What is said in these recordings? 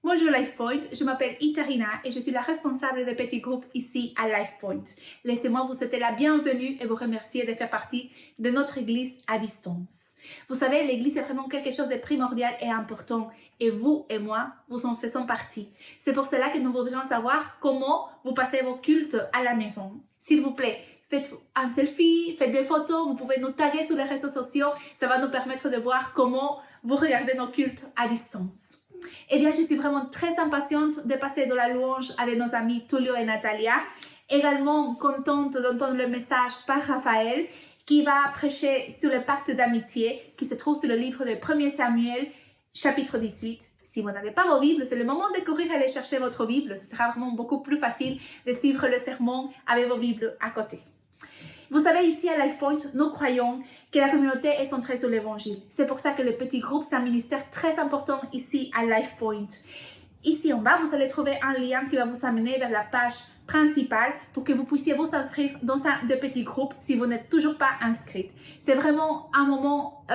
Bonjour LifePoint, je m'appelle Itarina et je suis la responsable des petits groupes ici à LifePoint. Laissez-moi vous souhaiter la bienvenue et vous remercier de faire partie de notre église à distance. Vous savez, l'église est vraiment quelque chose de primordial et important et vous et moi, vous en faisons partie. C'est pour cela que nous voudrions savoir comment vous passez vos cultes à la maison. S'il vous plaît, faites un selfie, faites des photos, vous pouvez nous taguer sur les réseaux sociaux, ça va nous permettre de voir comment vous regardez nos cultes à distance. Eh bien, je suis vraiment très impatiente de passer de la louange avec nos amis Tullio et Natalia. Également contente d'entendre le message par Raphaël qui va prêcher sur le pacte d'amitié qui se trouve sur le livre de 1 Samuel, chapitre 18. Si vous n'avez pas vos Bibles, c'est le moment de courir aller chercher votre Bible. Ce sera vraiment beaucoup plus facile de suivre le sermon avec vos Bibles à côté. Vous savez, ici à LifePoint, nous croyons que la communauté est centrée sur l'évangile. C'est pour ça que le petit groupe, c'est un ministère très important ici à LifePoint. Ici en bas, vous allez trouver un lien qui va vous amener vers la page principale pour que vous puissiez vous inscrire dans un de petits groupes si vous n'êtes toujours pas inscrite. C'est vraiment un moment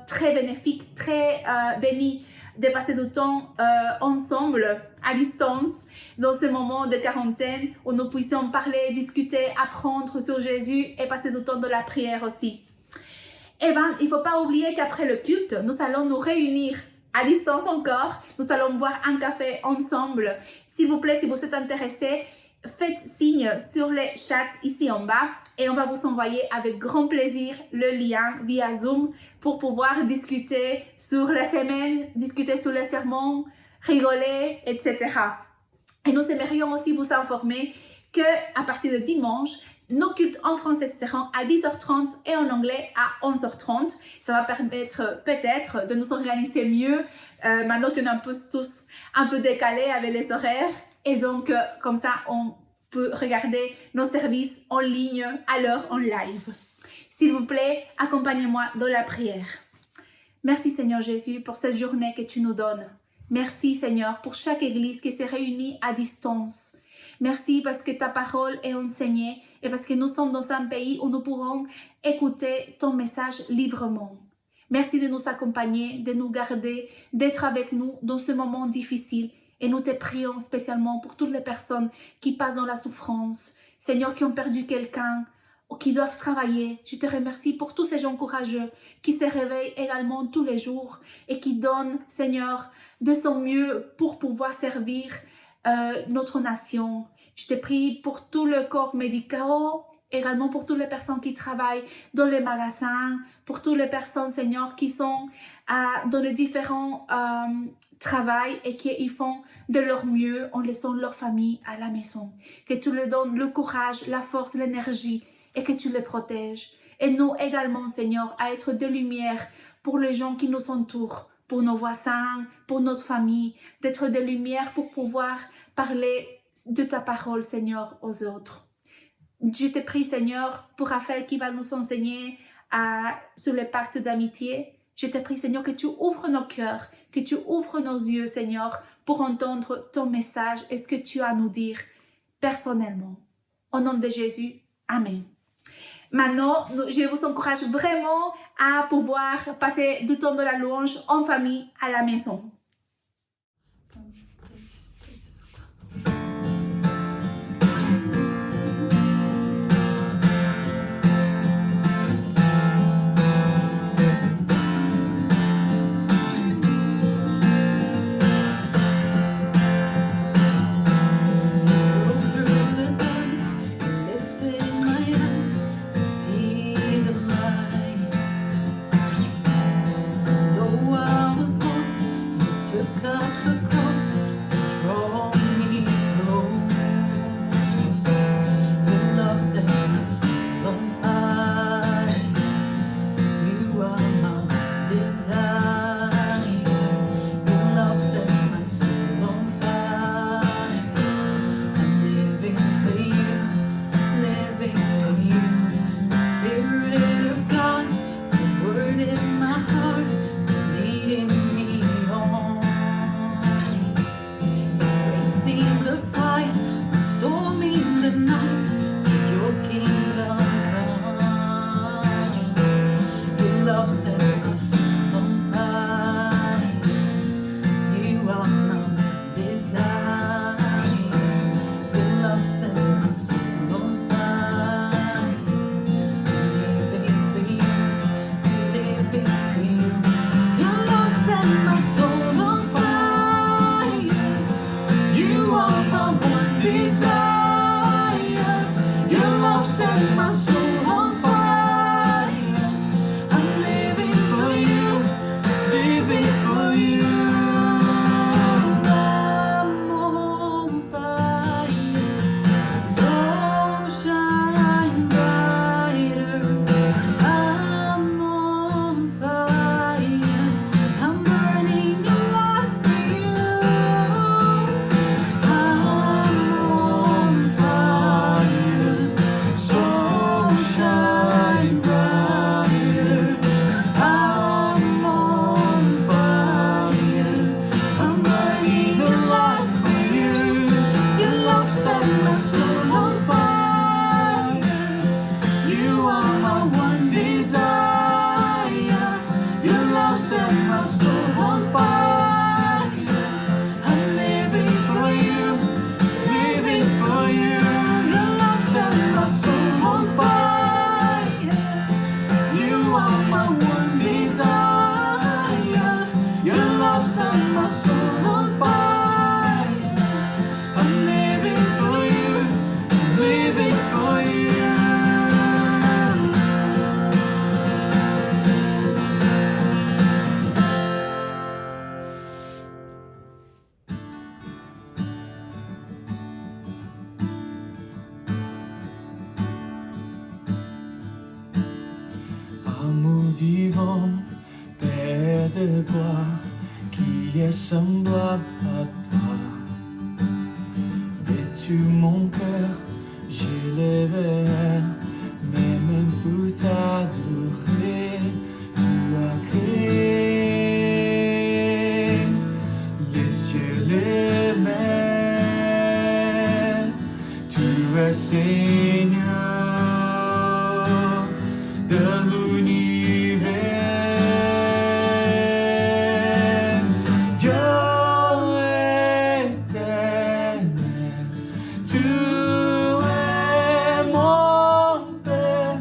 très bénéfique, très béni de passer du temps ensemble, à distance, dans ce moment de quarantaine où nous puissions parler, discuter, apprendre sur Jésus et passer du temps de la prière aussi. Eh bien, il ne faut pas oublier qu'après le culte, nous allons nous réunir à distance encore. Nous allons boire un café ensemble. S'il vous plaît, si vous êtes intéressés, faites signe sur les chats ici en bas et on va vous envoyer avec grand plaisir le lien via Zoom pour pouvoir discuter sur la semaine, discuter sur les sermons, rigoler, etc. Et nous aimerions aussi vous informer qu'à partir de dimanche, nos cultes en français seront à 10h30 et en anglais à 11h30. Ça va permettre peut-être de nous organiser mieux maintenant qu'on est tous un peu décalés avec les horaires. Et donc, comme ça, on peut regarder nos services en ligne à l'heure en live. S'il vous plaît, accompagnez-moi dans la prière. Merci Seigneur Jésus pour cette journée que tu nous donnes. Merci Seigneur pour chaque église qui s'est réunie à distance. Merci parce que ta parole est enseignée et parce que nous sommes dans un pays où nous pourrons écouter ton message librement. Merci de nous accompagner, de nous garder, d'être avec nous dans ce moment difficile. Et nous te prions spécialement pour toutes les personnes qui passent dans la souffrance, Seigneur, qui ont perdu quelqu'un ou qui doivent travailler. Je te remercie pour tous ces gens courageux qui se réveillent également tous les jours et qui donnent, Seigneur, de son mieux pour pouvoir servir notre nation. Je te prie pour tout le corps médical, également pour toutes les personnes qui travaillent dans les magasins, pour toutes les personnes, Seigneur, qui sont dans les différents travails et qui ils font de leur mieux en laissant leur famille à la maison. Que tu leur donnes le courage, la force, l'énergie et que tu les protèges. Et nous également, Seigneur, à être de lumière pour les gens qui nous entourent, pour nos voisins, pour notre famille, d'être de lumière pour pouvoir parler de ta parole, Seigneur, aux autres. Je te prie, Seigneur, pour Raphaël qui va nous enseigner sur le pacte d'amitié. Je te prie, Seigneur, que tu ouvres nos cœurs, que tu ouvres nos yeux, Seigneur, pour entendre ton message et ce que tu as à nous dire personnellement. Au nom de Jésus, Amen. Maintenant, je vous encourage vraiment à pouvoir passer du temps de la louange en famille à la maison. set my soul on fire. I'm living for you, living for you. Your love set my soul on fire. You are my one desire. Your love set my soul on fire. I'm living for you, living for you. Amour divin, Père de gloire, qui est semblable à toi. Vêtu mon cœur, j'élèverai mes mains pour t'adorer. Tu as créé les cieux, les mers. Tu es Seigneur de l'univers. Dieu éternel, tu es mon Père,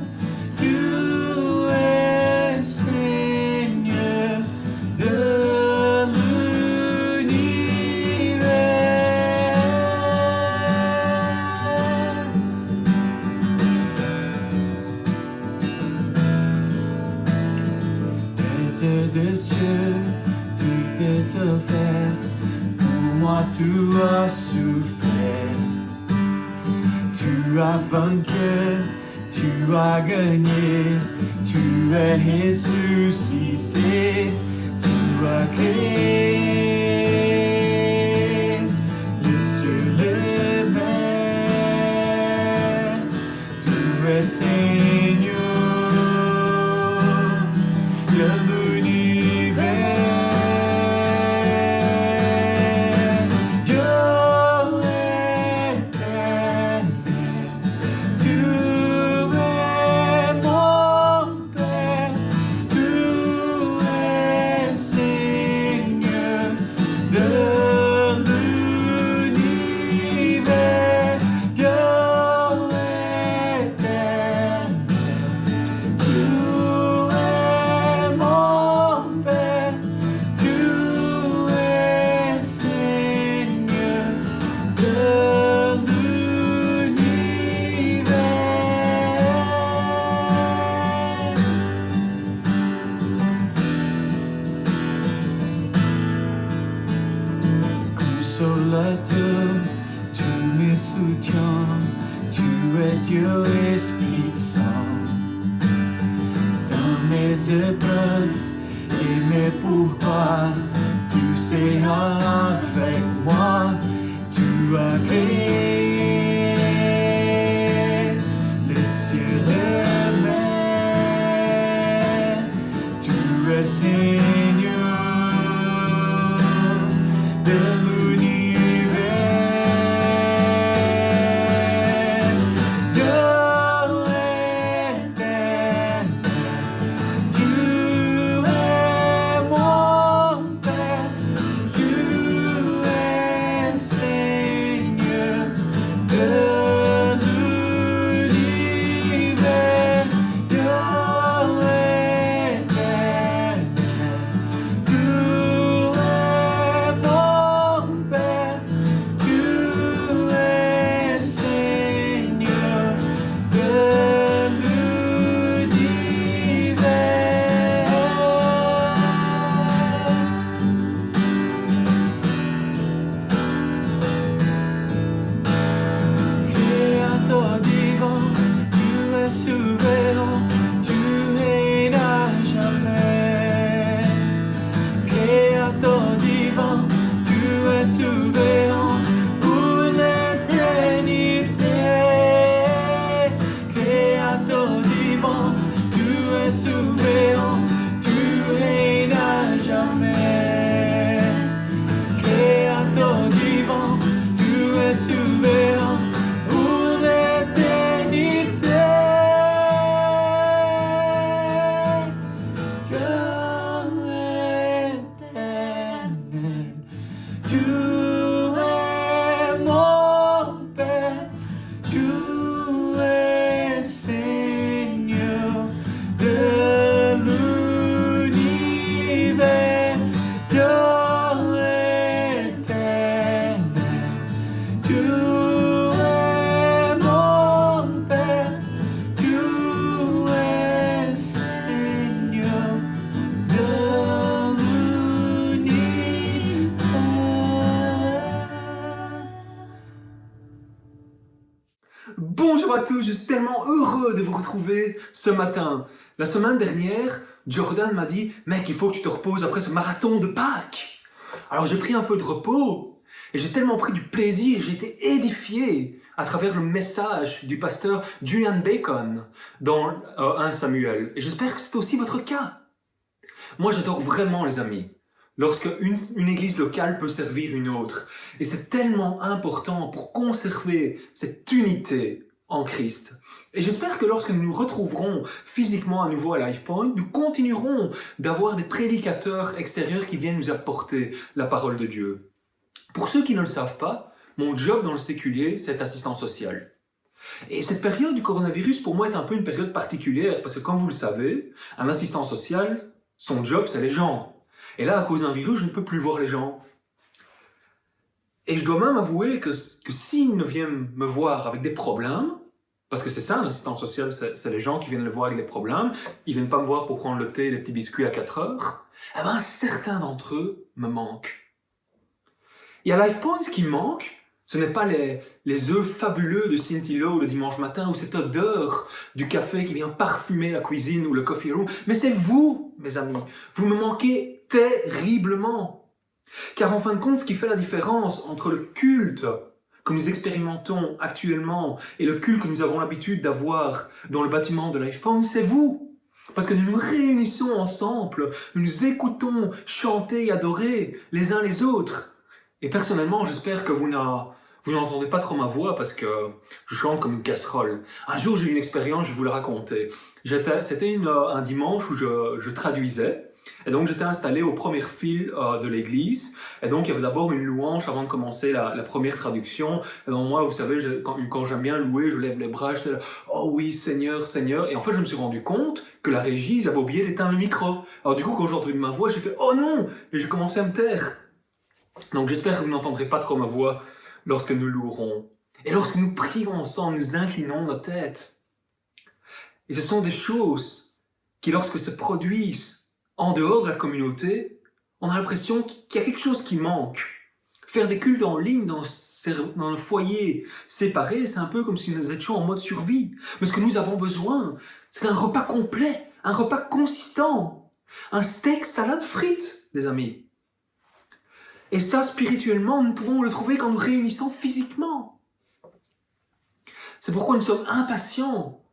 tu es Seigneur de l'univers. Des cieux, tout est offert. Pour moi, tu as souffert. Tu as vaincu, tu as gagné. Tu es ressuscité. Tu as créé les cieux, les mers. Tu es Seigneur de l'univers. Dieu éternel, tu es mon Père, tu es Seigneur de l'univers. Dieu éternel, tu es mon Père, tu es Seigneur de l'univers. Consolateur, tu me soutiens, tu es Dieu Esprit Saint. Dans mes épreuves et mes pourquoi, tu seras avec moi. Tu as créé les cieux, les mers. Tu es Seigneur de l'univers. Dieu éternel, tu es mon Père, tu es Seigneur Bonjour à tous, je suis tellement heureux de vous retrouver ce matin. La semaine dernière, Jordan m'a dit « Mec, il faut que tu te reposes après ce marathon de Pâques ». Alors j'ai pris un peu de repos et j'ai tellement pris du plaisir, j'ai été édifié à travers le message du pasteur Julian Bacon dans 1 Samuel. Et j'espère que c'est aussi votre cas. Moi j'adore vraiment les amis. Lorsque une église locale peut servir une autre. Et c'est tellement important pour conserver cette unité en Christ. Et j'espère que lorsque nous nous retrouverons physiquement à nouveau à LifePoint, nous continuerons d'avoir des prédicateurs extérieurs qui viennent nous apporter la parole de Dieu. Pour ceux qui ne le savent pas, mon job dans le séculier, c'est assistant social. Et cette période du coronavirus, pour moi, est un peu une période particulière, parce que comme vous le savez, un assistant social, son job, c'est les gens. Et là, à cause d'un virus, je ne peux plus voir les gens. Et je dois même avouer que s'ils ne viennent me voir avec des problèmes, parce que c'est ça, un assistant social, c'est les gens qui viennent le voir avec des problèmes, ils viennent pas me voir pour prendre le thé et les petits biscuits à 4 heures, eh ben, certains d'entre eux me manquent. Et à LifePoint, ce qui me manque, ce n'est pas les œufs fabuleux de Cintilo le dimanche matin ou cette odeur du café qui vient parfumer la cuisine ou le coffee room, mais c'est vous, mes amis. Vous me manquez terriblement. Car en fin de compte, ce qui fait la différence entre le culte que nous expérimentons actuellement et le culte que nous avons l'habitude d'avoir dans le bâtiment de LifePoint, c'est vous. Parce que nous nous réunissons ensemble, nous nous écoutons chanter et adorer les uns les autres. Et personnellement, j'espère que vous n'entendez pas trop ma voix parce que je chante comme une casserole. Un jour, j'ai eu une expérience, je vais vous la raconter. C'était un dimanche où je traduisais. Et donc, j'étais installé au premier fil de l'église. Et donc, il y avait d'abord une louange avant de commencer la première traduction. Et donc, moi, vous savez, quand j'aime bien louer, je lève les bras, j'étais là, « Oh oui, Seigneur, Seigneur ». Et en fait, je me suis rendu compte que la régie, j'avais oublié d'éteindre le micro. Alors du coup, quand j'ai entendu ma voix, j'ai fait « Oh non !» Et j'ai commencé à me taire. Donc j'espère que vous n'entendrez pas trop ma voix lorsque nous louerons. Et lorsque nous prions ensemble, nous inclinons nos têtes. Et ce sont des choses qui, lorsque se produisent en dehors de la communauté, on a l'impression qu'il y a quelque chose qui manque. Faire des cultes en ligne dans le foyer séparé, c'est un peu comme si nous étions en mode survie. Mais ce que nous avons besoin, c'est un repas complet, un repas consistant. Un steak, salade, frites, les amis. Et ça, spirituellement, nous pouvons le trouver quand nous réunissons physiquement. C'est pourquoi nous sommes impatients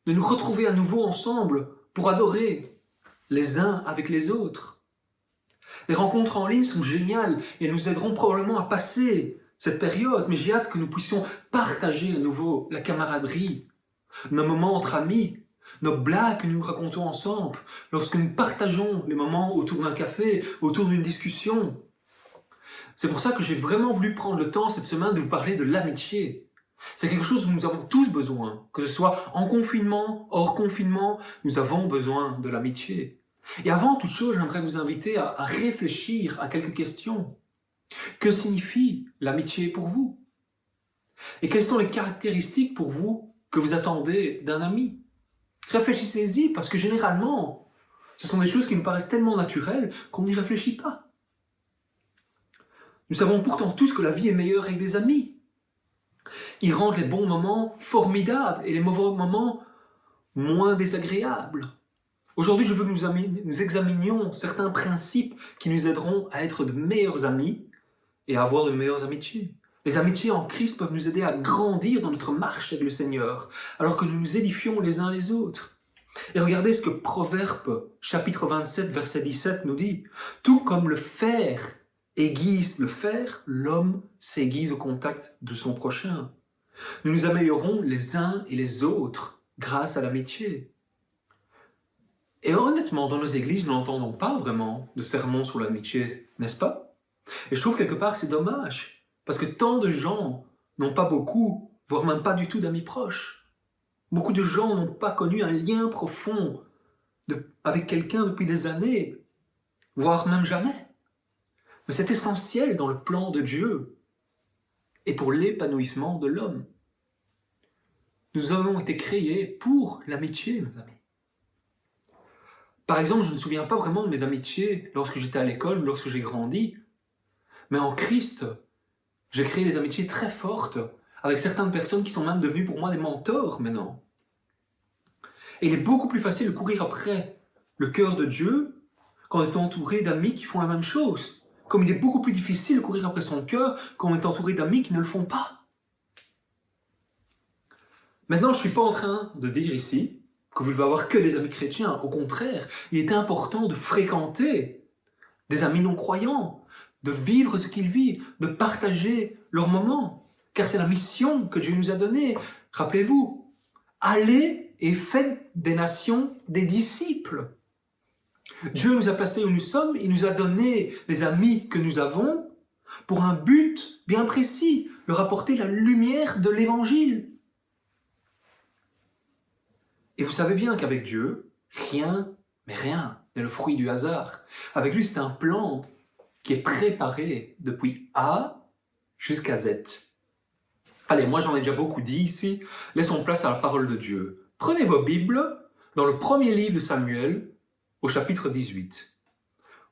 de nous retrouver à nouveau ensemble pour adorer les uns avec les autres. Les rencontres en ligne sont géniales et nous aideront probablement à passer cette période, mais j'ai hâte que nous puissions partager à nouveau la camaraderie, nos moments entre amis, nos blagues que nous racontons ensemble, lorsque nous partageons les moments autour d'un café, autour d'une discussion. C'est pour ça que j'ai vraiment voulu prendre le temps cette semaine de vous parler de l'amitié. C'est quelque chose dont nous avons tous besoin. Que ce soit en confinement, hors confinement, nous avons besoin de l'amitié. Et avant toute chose, j'aimerais vous inviter à réfléchir à quelques questions. Que signifie l'amitié pour vous? Et quelles sont les caractéristiques pour vous que vous attendez d'un ami? Réfléchissez-y parce que généralement, ce sont des choses qui nous paraissent tellement naturelles qu'on n'y réfléchit pas. Nous savons pourtant tous que la vie est meilleure avec des amis. Ils rendent les bons moments formidables et les mauvais moments moins désagréables. Aujourd'hui, je veux que nous examinions certains principes qui nous aideront à être de meilleurs amis et à avoir de meilleures amitiés. Les amitiés en Christ peuvent nous aider à grandir dans notre marche avec le Seigneur, alors que nous nous édifions les uns les autres. Et regardez ce que Proverbe, chapitre 27, verset 17 nous dit. « Tout comme le fer aiguise le fer, l'homme s'aiguise au contact de son prochain. » Nous nous améliorons les uns et les autres grâce à l'amitié. Et honnêtement, dans nos églises, nous n'entendons pas vraiment de sermons sur l'amitié, n'est-ce pas? Et je trouve quelque part que c'est dommage, parce que tant de gens n'ont pas beaucoup, voire même pas du tout d'amis proches. Beaucoup de gens n'ont pas connu un lien profond avec quelqu'un depuis des années, voire même jamais. Mais c'est essentiel dans le plan de Dieu et pour l'épanouissement de l'homme. Nous avons été créés pour l'amitié, mes amis. Par exemple, je ne me souviens pas vraiment de mes amitiés lorsque j'étais à l'école ou lorsque j'ai grandi. Mais en Christ, j'ai créé des amitiés très fortes avec certaines personnes qui sont même devenues pour moi des mentors maintenant. Et il est beaucoup plus facile de courir après le cœur de Dieu quand on est entouré d'amis qui font la même chose. Comme il est beaucoup plus difficile de courir après son cœur quand on est entouré d'amis qui ne le font pas. Maintenant, je ne suis pas en train de dire ici que vous ne devez avoir que des amis chrétiens. Au contraire, il est important de fréquenter des amis non-croyants, de vivre ce qu'ils vivent, de partager leurs moments. Car c'est la mission que Dieu nous a donnée. Rappelez-vous, allez et faites des nations des disciples. Dieu nous a placés où nous sommes, il nous a donné les amis que nous avons pour un but bien précis, leur apporter la lumière de l'Évangile. Et vous savez bien qu'avec Dieu, rien, mais rien, n'est le fruit du hasard. Avec lui, c'est un plan qui est préparé depuis A jusqu'à Z. Allez, moi j'en ai déjà beaucoup dit ici, laissons place à la parole de Dieu. Prenez vos Bibles dans le premier livre de Samuel, au chapitre 18.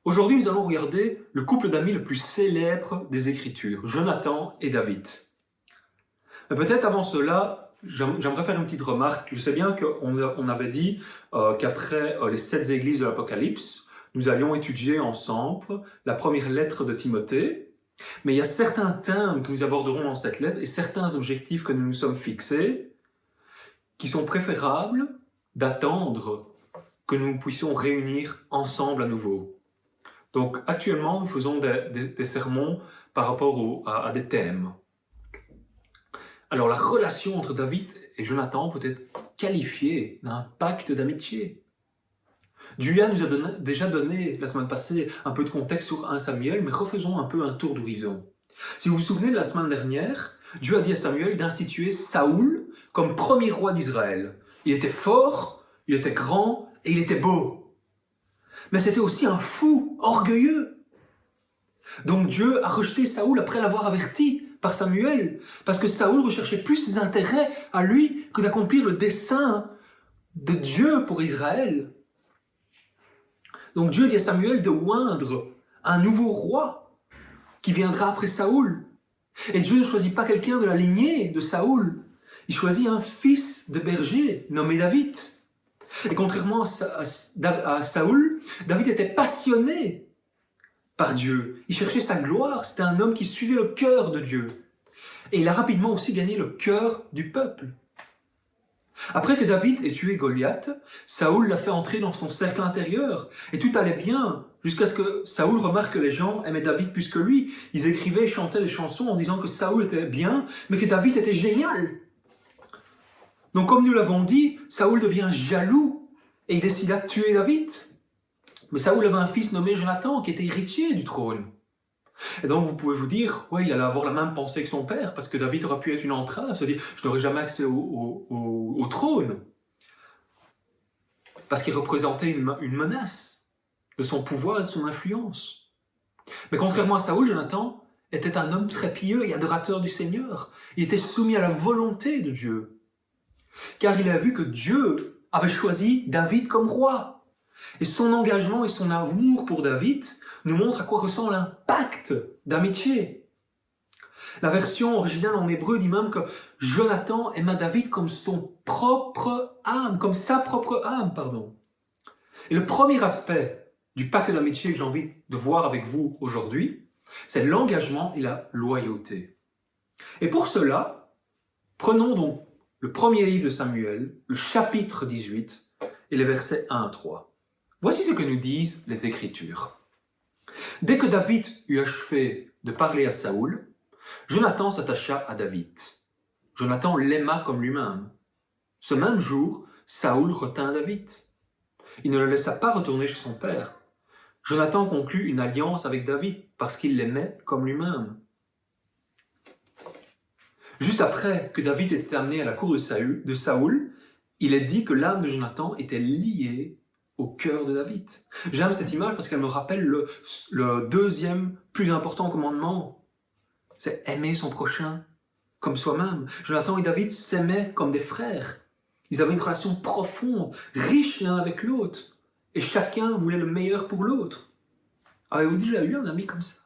Aujourd'hui, nous allons regarder le couple d'amis le plus célèbre des Écritures, Jonathan et David. Mais peut-être avant cela, j'aimerais faire une petite remarque. Je sais bien qu'on avait dit qu'après les 7 églises de l'Apocalypse, nous allions étudier ensemble la première lettre de Timothée. Mais il y a certains thèmes que nous aborderons dans cette lettre et certains objectifs que nous nous sommes fixés qui sont préférables d'attendre que nous puissions réunir ensemble à nouveau. Donc actuellement, nous faisons des sermons par rapport à des thèmes. Alors la relation entre David et Jonathan peut être qualifiée d'un pacte d'amitié. Julia nous a déjà donné la semaine passée un peu de contexte sur 1 Samuel, mais refaisons un peu un tour d'horizon. Si vous vous souvenez de la semaine dernière, Dieu a dit à Samuel d'instituer Saoul comme premier roi d'Israël. Il était fort, il était grand et il était beau. Mais c'était aussi un fou orgueilleux. Donc Dieu a rejeté Saoul après l'avoir averti par Samuel, parce que Saoul recherchait plus ses intérêts à lui que d'accomplir le dessein de Dieu pour Israël. Donc Dieu dit à Samuel de oindre un nouveau roi qui viendra après Saoul. Et Dieu ne choisit pas quelqu'un de la lignée de Saoul, il choisit un fils de berger nommé David. Et contrairement à Saoul, David était passionné par Dieu. Il cherchait sa gloire, c'était un homme qui suivait le cœur de Dieu. Et il a rapidement aussi gagné le cœur du peuple. Après que David ait tué Goliath, Saoul l'a fait entrer dans son cercle intérieur. Et tout allait bien, jusqu'à ce que Saoul remarque que les gens aimaient David plus que lui. Ils écrivaient et chantaient des chansons en disant que Saoul était bien, mais que David était génial. Donc comme nous l'avons dit, Saoul devient jaloux et il décida de tuer David. Mais Saoul avait un fils nommé Jonathan qui était héritier du trône. Et donc vous pouvez vous dire, ouais, il allait avoir la même pensée que son père, parce que David aurait pu être une entrave, se dire, je n'aurai jamais accès au trône. Parce qu'il représentait une menace de son pouvoir et de son influence. Mais contrairement à Saoul, Jonathan était un homme très pieux et adorateur du Seigneur. Il était soumis à la volonté de Dieu. Car il a vu que Dieu avait choisi David comme roi. Et son engagement et son amour pour David nous montrent à quoi ressemble un pacte d'amitié. La version originale en hébreu dit même que Jonathan aima David comme son propre âme, comme sa propre âme, pardon. Et le premier aspect du pacte d'amitié que j'ai envie de voir avec vous aujourd'hui, c'est l'engagement et la loyauté. Et pour cela, prenons donc le premier livre de Samuel, le chapitre 18 et les versets 1 à 3. Voici ce que nous disent les Écritures. Dès que David eut achevé de parler à Saoul, Jonathan s'attacha à David. Jonathan l'aima comme lui-même. Ce même jour, Saoul retint David. Il ne le laissa pas retourner chez son père. Jonathan conclut une alliance avec David parce qu'il l'aimait comme lui-même. Juste après que David était amené à la cour de Saoul, il est dit que l'âme de Jonathan était liée au cœur de David. J'aime cette image parce qu'elle me rappelle le deuxième plus important commandement. C'est aimer son prochain comme soi-même. Jonathan et David s'aimaient comme des frères. Ils avaient une relation profonde, riche l'un avec l'autre. Et chacun voulait le meilleur pour l'autre. Avez-vous déjà eu un ami comme ça?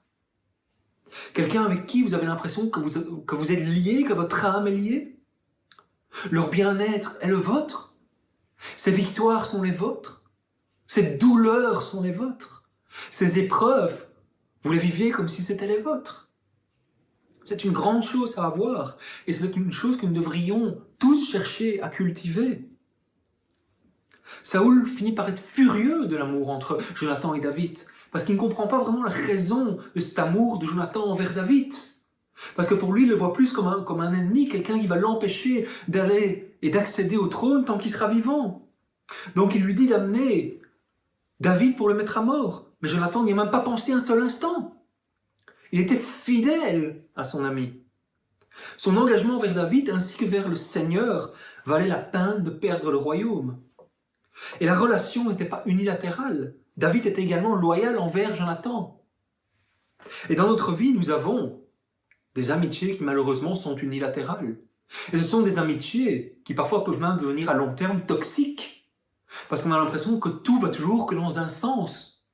Quelqu'un avec qui vous avez l'impression que vous êtes lié, que votre âme est liée? Leur bien-être est le vôtre? Ces victoires sont les vôtres? Ces douleurs sont les vôtres? Ces épreuves, vous les viviez comme si c'était les vôtres? C'est une grande chose à avoir, et c'est une chose que nous devrions tous chercher à cultiver. Saoul finit par être furieux de l'amour entre Jonathan et David, parce qu'il ne comprend pas vraiment la raison de cet amour de Jonathan envers David. Parce que pour lui, il le voit plus comme un ennemi, quelqu'un qui va l'empêcher d'aller et d'accéder au trône tant qu'il sera vivant. Donc il lui dit d'amener David pour le mettre à mort. Mais Jonathan n'y a même pas pensé un seul instant. Il était fidèle à son ami. Son engagement envers David ainsi que vers le Seigneur valait la peine de perdre le royaume. Et la relation n'était pas unilatérale. David était également loyal envers Jonathan. Et dans notre vie, nous avons des amitiés qui malheureusement sont unilatérales. Et ce sont des amitiés qui parfois peuvent même devenir à long terme toxiques. Parce qu'on a l'impression que tout va toujours que dans un sens.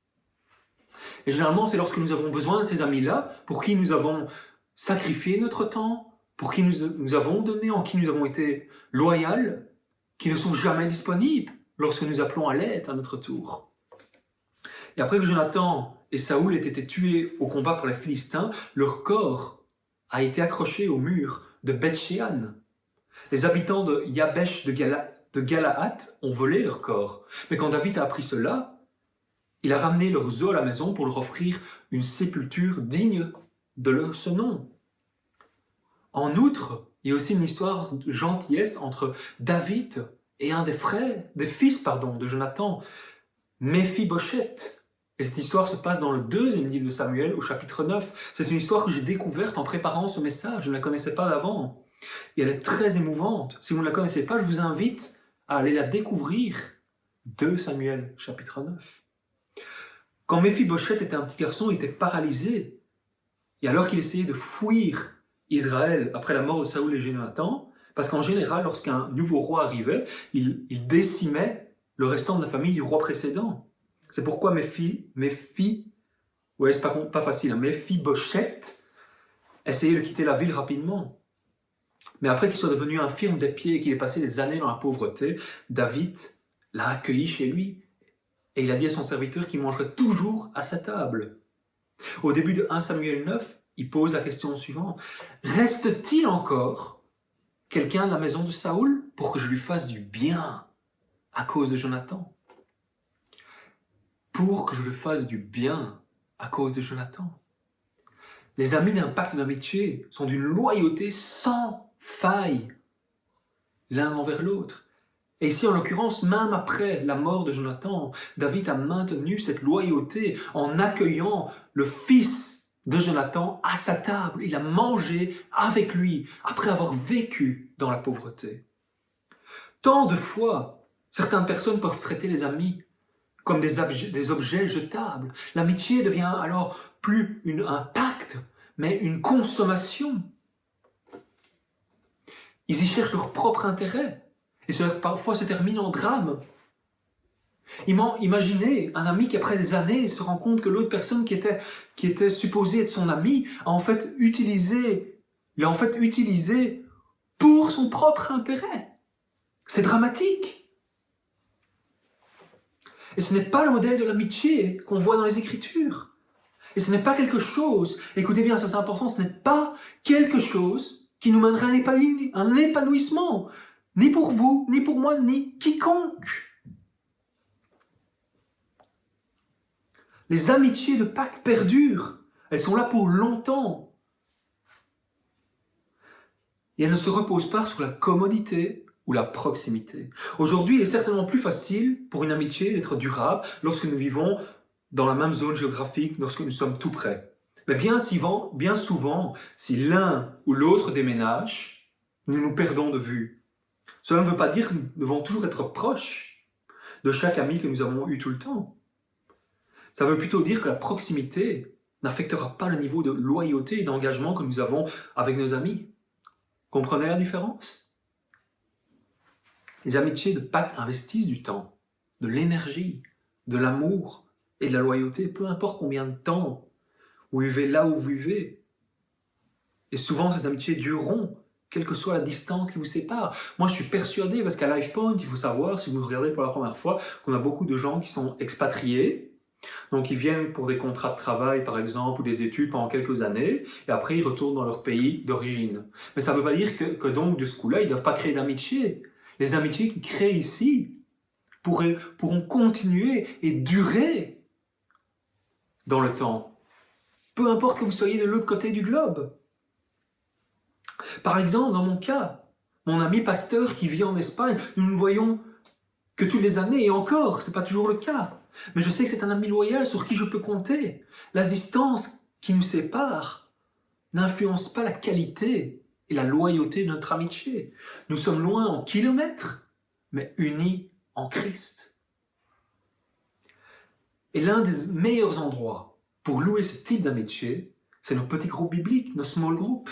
Et généralement, c'est lorsque nous avons besoin de ces amis-là, pour qui nous avons sacrifié notre temps, pour qui nous avons donné, en qui nous avons été loyaux, qui ne sont jamais disponibles lorsque nous appelons à l'aide à notre tour. Et après que Jonathan et Saoul aient été tués au combat pour les Philistins, leur corps a été accroché au mur de Beth-Shean. Les habitants de Yabesh de Galaad ont volé leur corps. Mais quand David a appris cela, il a ramené leurs os à la maison pour leur offrir une sépulture digne de ce nom. En outre, il y a aussi une histoire de gentillesse entre David et un des fils de Jonathan, Méphibosheth. Et cette histoire se passe dans le 2e livre de Samuel, au chapitre 9. C'est une histoire que j'ai découverte en préparant ce message, je ne la connaissais pas d'avant. Et elle est très émouvante. Si vous ne la connaissez pas, je vous invite à aller la découvrir. 2 Samuel, chapitre 9. Quand Méphibosheth était un petit garçon, il était paralysé. Et alors qu'il essayait de fuir Israël après la mort de Saoul et Jonathan, parce qu'en général, lorsqu'un nouveau roi arrivait, il décimait le restant de la famille du roi précédent. C'est pourquoi c'est pas facile, Méphibosheth essayait de quitter la ville rapidement. Mais après qu'il soit devenu infirme des pieds et qu'il ait passé des années dans la pauvreté, David l'a accueilli chez lui. Et il a dit à son serviteur qu'il mangerait toujours à sa table. Au début de 1 Samuel 9, il pose la question suivante. Reste-t-il encore quelqu'un de la maison de Saoul pour que je lui fasse du bien à cause de Jonathan? Pour que je lui fasse du bien à cause de Jonathan. Les amis d'un pacte d'amitié sont d'une loyauté sans faille l'un envers l'autre. Et ici, en l'occurrence, même après la mort de Jonathan, David a maintenu cette loyauté en accueillant le fils de Jonathan à sa table. Il a mangé avec lui après avoir vécu dans la pauvreté. Tant de fois, certaines personnes peuvent traiter les amis comme des objets jetables. L'amitié devient alors plus un pacte, mais une consommation. Ils y cherchent leur propre intérêt. Et cela parfois se termine en drame. Imaginez un ami qui, après des années, se rend compte que l'autre personne qui était supposée être son ami l'a en fait utilisé pour son propre intérêt. C'est dramatique. Et ce n'est pas le modèle de l'amitié qu'on voit dans les Écritures. Et ce n'est pas quelque chose, écoutez bien, ça c'est important, ce n'est pas quelque chose qui nous mènerait à un épanouissement. Ni pour vous, ni pour moi, ni quiconque. Les amitiés de Pâques perdurent. Elles sont là pour longtemps. Et elles ne se reposent pas sur la commodité ou la proximité. Aujourd'hui, il est certainement plus facile pour une amitié d'être durable lorsque nous vivons dans la même zone géographique, lorsque nous sommes tout près. Mais bien souvent, si l'un ou l'autre déménage, nous nous perdons de vue. Cela ne veut pas dire que nous devons toujours être proches de chaque ami que nous avons eu tout le temps. Ça veut plutôt dire que la proximité n'affectera pas le niveau de loyauté et d'engagement que nous avons avec nos amis. Comprenez la différence? Les amitiés de Pâques investissent du temps, de l'énergie, de l'amour et de la loyauté, peu importe combien de temps vous vivez là où vous vivez. Et souvent, ces amitiés dureront, quelle que soit la distance qui vous sépare. Moi, je suis persuadé, parce qu'à LifePoint, il faut savoir, si vous regardez pour la première fois, qu'on a beaucoup de gens qui sont expatriés. Donc, ils viennent pour des contrats de travail, par exemple, ou des études pendant quelques années, et après, ils retournent dans leur pays d'origine. Mais ça ne veut pas dire que donc, de ce coup-là, ils ne doivent pas créer d'amitié. Les amitiés qu'ils créent ici pourront continuer et durer dans le temps. Peu importe que vous soyez de l'autre côté du globe. Par exemple, dans mon cas, mon ami pasteur qui vit en Espagne, nous ne voyons que toutes les années, et encore, c'est pas toujours le cas. Mais je sais que c'est un ami loyal sur qui je peux compter. La distance qui nous sépare n'influence pas la qualité et la loyauté de notre amitié. Nous sommes loin en kilomètres, mais unis en Christ. Et l'un des meilleurs endroits pour louer ce type d'amitié, c'est nos petits groupes bibliques, nos small groups.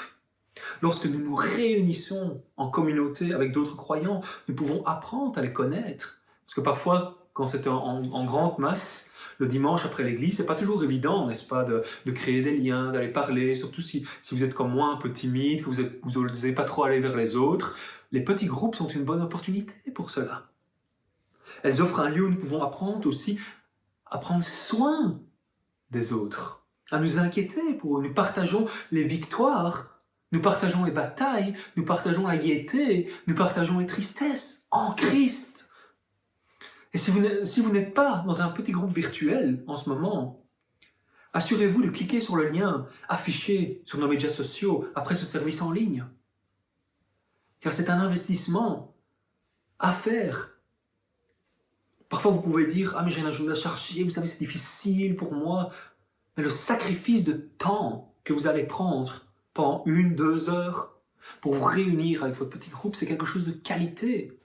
Lorsque nous nous réunissons en communauté avec d'autres croyants, nous pouvons apprendre à les connaître. Parce que parfois, quand c'est en grande masse, le dimanche après l'église, c'est pas toujours évident, n'est-ce pas, de créer des liens, d'aller parler, surtout si vous êtes comme moi un peu timide, que vous n'osez pas trop aller vers les autres. Les petits groupes sont une bonne opportunité pour cela. Elles offrent un lieu où nous pouvons apprendre aussi à prendre soin des autres, à nous inquiéter pour nous partageons les victoires, nous partageons les batailles, nous partageons la gaieté, nous partageons les tristesses en Christ. Et si vous n'êtes pas dans un petit groupe virtuel en ce moment, assurez-vous de cliquer sur le lien affiché sur nos médias sociaux après ce service en ligne. Car c'est un investissement à faire. Parfois vous pouvez dire « Ah mais j'ai un agenda chargé, vous savez c'est difficile pour moi ». Mais le sacrifice de temps que vous allez prendre pendant 1-2 heures pour vous réunir avec votre petit groupe, c'est quelque chose de qualité.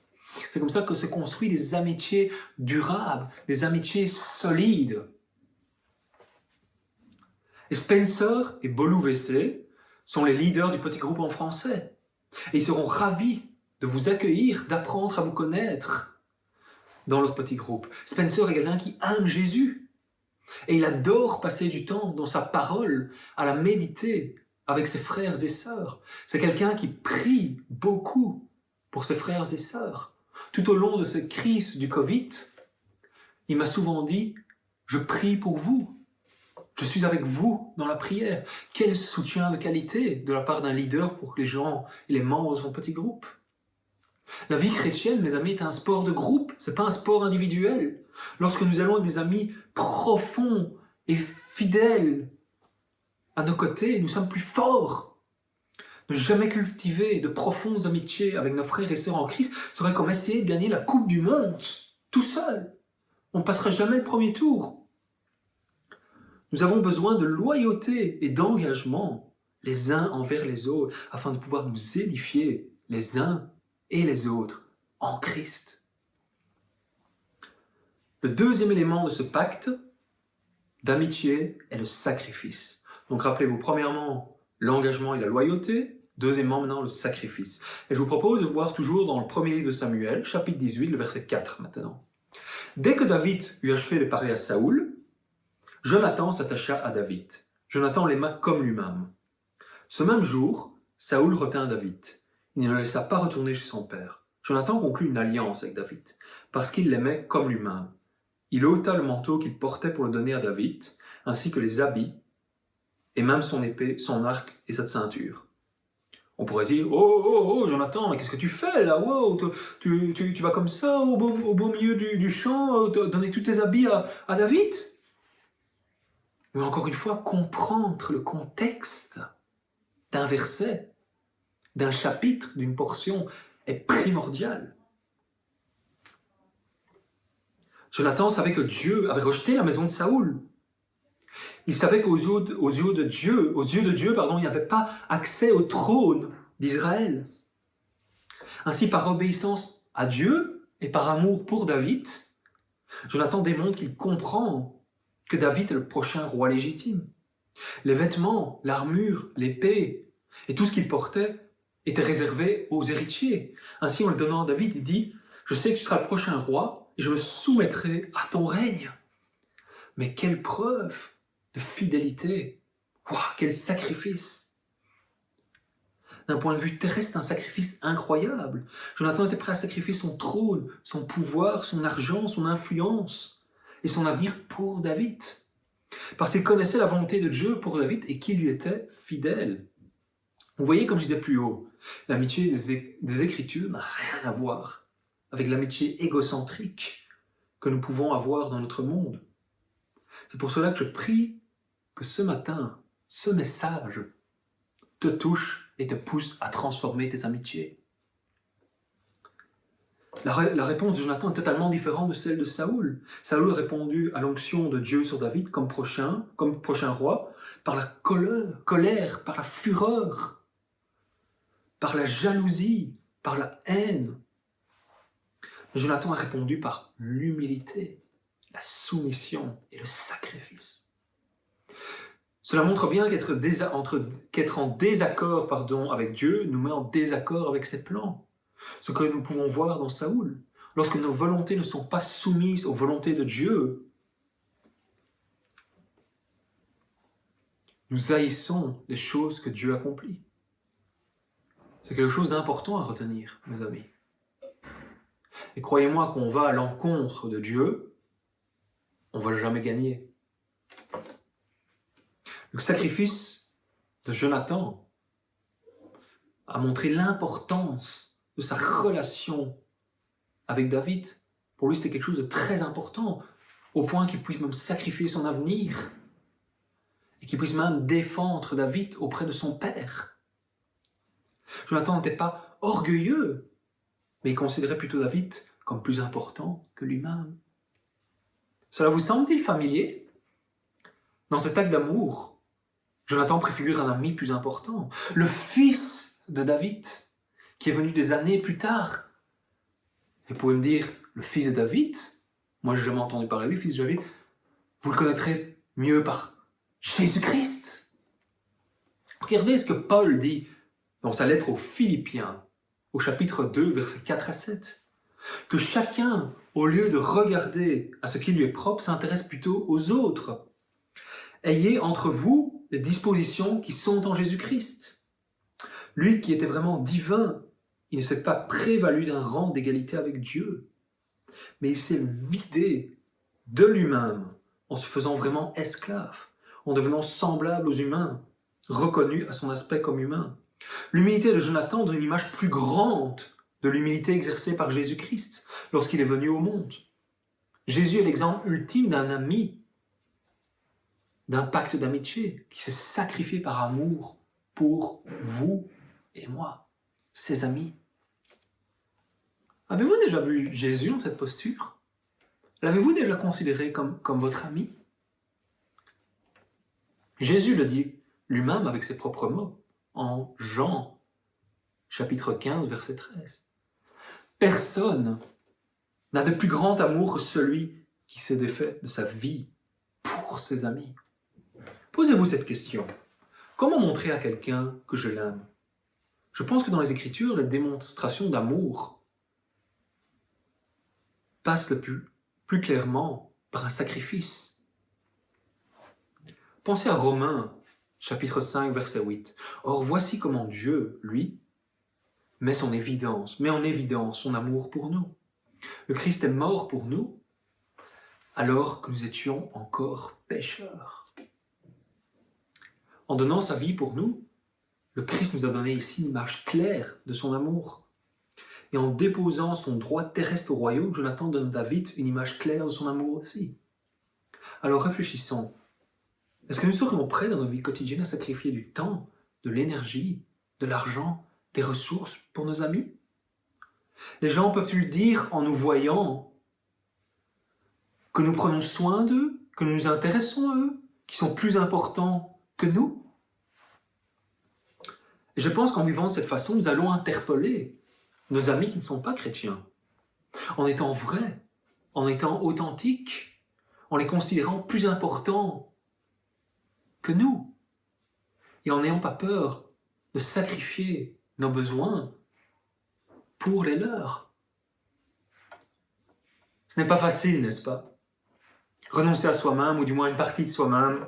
C'est comme ça que se construisent des amitiés durables, des amitiés solides. Et Spencer et Bolou WC sont les leaders du petit groupe en français. Et ils seront ravis de vous accueillir, d'apprendre à vous connaître dans leur petit groupe. Spencer est quelqu'un qui aime Jésus. Et il adore passer du temps dans sa parole, à la méditer avec ses frères et sœurs. C'est quelqu'un qui prie beaucoup pour ses frères et sœurs. Tout au long de cette crise du Covid, il m'a souvent dit « Je prie pour vous. Je suis avec vous dans la prière. » Quel soutien de qualité de la part d'un leader pour les gens et les membres de son petit groupe. La vie chrétienne, mes amis, est un sport de groupe, c'est pas un sport individuel. Lorsque nous allons avec des amis profonds et fidèles à nos côtés, nous sommes plus forts. Ne jamais cultiver de profondes amitiés avec nos frères et sœurs en Christ serait comme essayer de gagner la Coupe du Monde, tout seul. On ne passera jamais le premier tour. Nous avons besoin de loyauté et d'engagement les uns envers les autres afin de pouvoir nous édifier les uns et les autres en Christ. Le deuxième élément de ce pacte d'amitié est le sacrifice. Donc rappelez-vous, premièrement, l'engagement et la loyauté. Deuxièmement, maintenant, le sacrifice. Et je vous propose de voir toujours dans le premier livre de Samuel, chapitre 18, le verset 4 maintenant. Dès que David eut achevé de parler à Saoul, Jonathan s'attacha à David. Jonathan l'aima comme lui-même. Ce même jour, Saoul retint David. Il ne le laissa pas retourner chez son père. Jonathan conclut une alliance avec David, parce qu'il l'aimait comme lui-même. Il ôta le manteau qu'il portait pour le donner à David, ainsi que les habits, et même son épée, son arc et sa ceinture. On pourrait dire, oh, Jonathan, mais qu'est-ce que tu fais là? Wow, tu vas comme ça au beau milieu du champ, donner tous tes habits à David? Mais encore une fois, comprendre le contexte d'un verset, d'un chapitre, d'une portion, est primordial. Jonathan savait que Dieu avait rejeté la maison de Saoul. Il savait qu'aux yeux de Dieu, il n'y avait pas accès au trône d'Israël. Ainsi, par obéissance à Dieu et par amour pour David, Jonathan démontre qu'il comprend que David est le prochain roi légitime. Les vêtements, l'armure, l'épée et tout ce qu'il portait étaient réservés aux héritiers. Ainsi, en le donnant à David, il dit « Je sais que tu seras le prochain roi et je me soumettrai à ton règne. » Mais quelle preuve de fidélité! Waouh, quel sacrifice! d'un point de vue terrestre, un sacrifice incroyable. Jonathan était prêt à sacrifier son trône, son pouvoir, son argent, son influence et son avenir pour David. Parce qu'il connaissait la volonté de Dieu pour David et qu'il lui était fidèle. Vous voyez, comme je disais plus haut, l'amitié des Écritures n'a rien à voir avec l'amitié égocentrique que nous pouvons avoir dans notre monde. C'est pour cela que je prie que ce matin, ce message te touche et te pousse à transformer tes amitiés. La réponse de Jonathan est totalement différente de celle de Saoul. Saoul a répondu à l'onction de Dieu sur David comme prochain roi, par la colère, par la fureur, par la jalousie, par la haine. Mais Jonathan a répondu par l'humilité, la soumission et le sacrifice. Cela montre bien qu'être en désaccord avec Dieu nous met en désaccord avec ses plans. Ce que nous pouvons voir dans Saoul. Lorsque nos volontés ne sont pas soumises aux volontés de Dieu, nous haïssons les choses que Dieu accomplit. C'est quelque chose d'important à retenir, mes amis. Et croyez-moi qu'on va à l'encontre de Dieu, on ne va jamais gagner. Le sacrifice de Jonathan a montré l'importance de sa relation avec David. Pour lui, c'était quelque chose de très important, au point qu'il puisse même sacrifier son avenir et qu'il puisse même défendre David auprès de son père. Jonathan n'était pas orgueilleux, mais il considérait plutôt David comme plus important que lui-même. Cela vous semble-t-il familier? Dans cet acte d'amour, Jonathan préfigure un ami plus important, le fils de David, qui est venu des années plus tard. Et vous pouvez me dire, le fils de David, moi je n'ai jamais entendu parler du fils de David, vous le connaîtrez mieux par Jésus-Christ. Regardez ce que Paul dit dans sa lettre aux Philippiens, au chapitre 2, versets 4 à 7. Que chacun, au lieu de regarder à ce qui lui est propre, s'intéresse plutôt aux autres. Ayez entre vous les dispositions qui sont en Jésus-Christ. Lui qui était vraiment divin, il ne s'est pas prévalu d'un rang d'égalité avec Dieu, mais il s'est vidé de lui-même en se faisant vraiment esclave, en devenant semblable aux humains, reconnu à son aspect comme humain. L'humilité de Jonathan donne une image plus grande de l'humilité exercée par Jésus-Christ lorsqu'il est venu au monde. Jésus est l'exemple ultime d'un ami, d'un pacte d'amitié qui s'est sacrifié par amour pour vous et moi, ses amis. Avez-vous déjà vu Jésus dans cette posture? L'avez-vous déjà considéré comme votre ami? Jésus le dit lui-même avec ses propres mots en Jean, chapitre 15, verset 13. Personne n'a de plus grand amour que celui qui s'est défait de sa vie pour ses amis. Posez-vous cette question. Comment montrer à quelqu'un que je l'aime? Je pense que dans les Écritures, la démonstration d'amour passe le plus clairement par un sacrifice. Pensez à Romains, chapitre 5, verset 8. Or, voici comment Dieu, lui, met en évidence son amour pour nous. Le Christ est mort pour nous, alors que nous étions encore pécheurs. En donnant sa vie pour nous, le Christ nous a donné ici une image claire de son amour. Et en déposant son droit terrestre au royaume, Jonathan donne à David une image claire de son amour aussi. Alors réfléchissons. Est-ce que nous serions prêts dans nos vies quotidiennes à sacrifier du temps, de l'énergie, de l'argent, des ressources pour nos amis? Les gens peuvent-ils dire en nous voyant que nous prenons soin d'eux, que nous nous intéressons à eux, qu'ils sont plus importants que nous? Et je pense qu'en vivant de cette façon, nous allons interpeller nos amis qui ne sont pas chrétiens, en étant vrais, en étant authentiques, en les considérant plus importants que nous, et en n'ayant pas peur de sacrifier nos besoins pour les leurs. Ce n'est pas facile, n'est-ce pas? Renoncer à soi-même, ou du moins une partie de soi-même,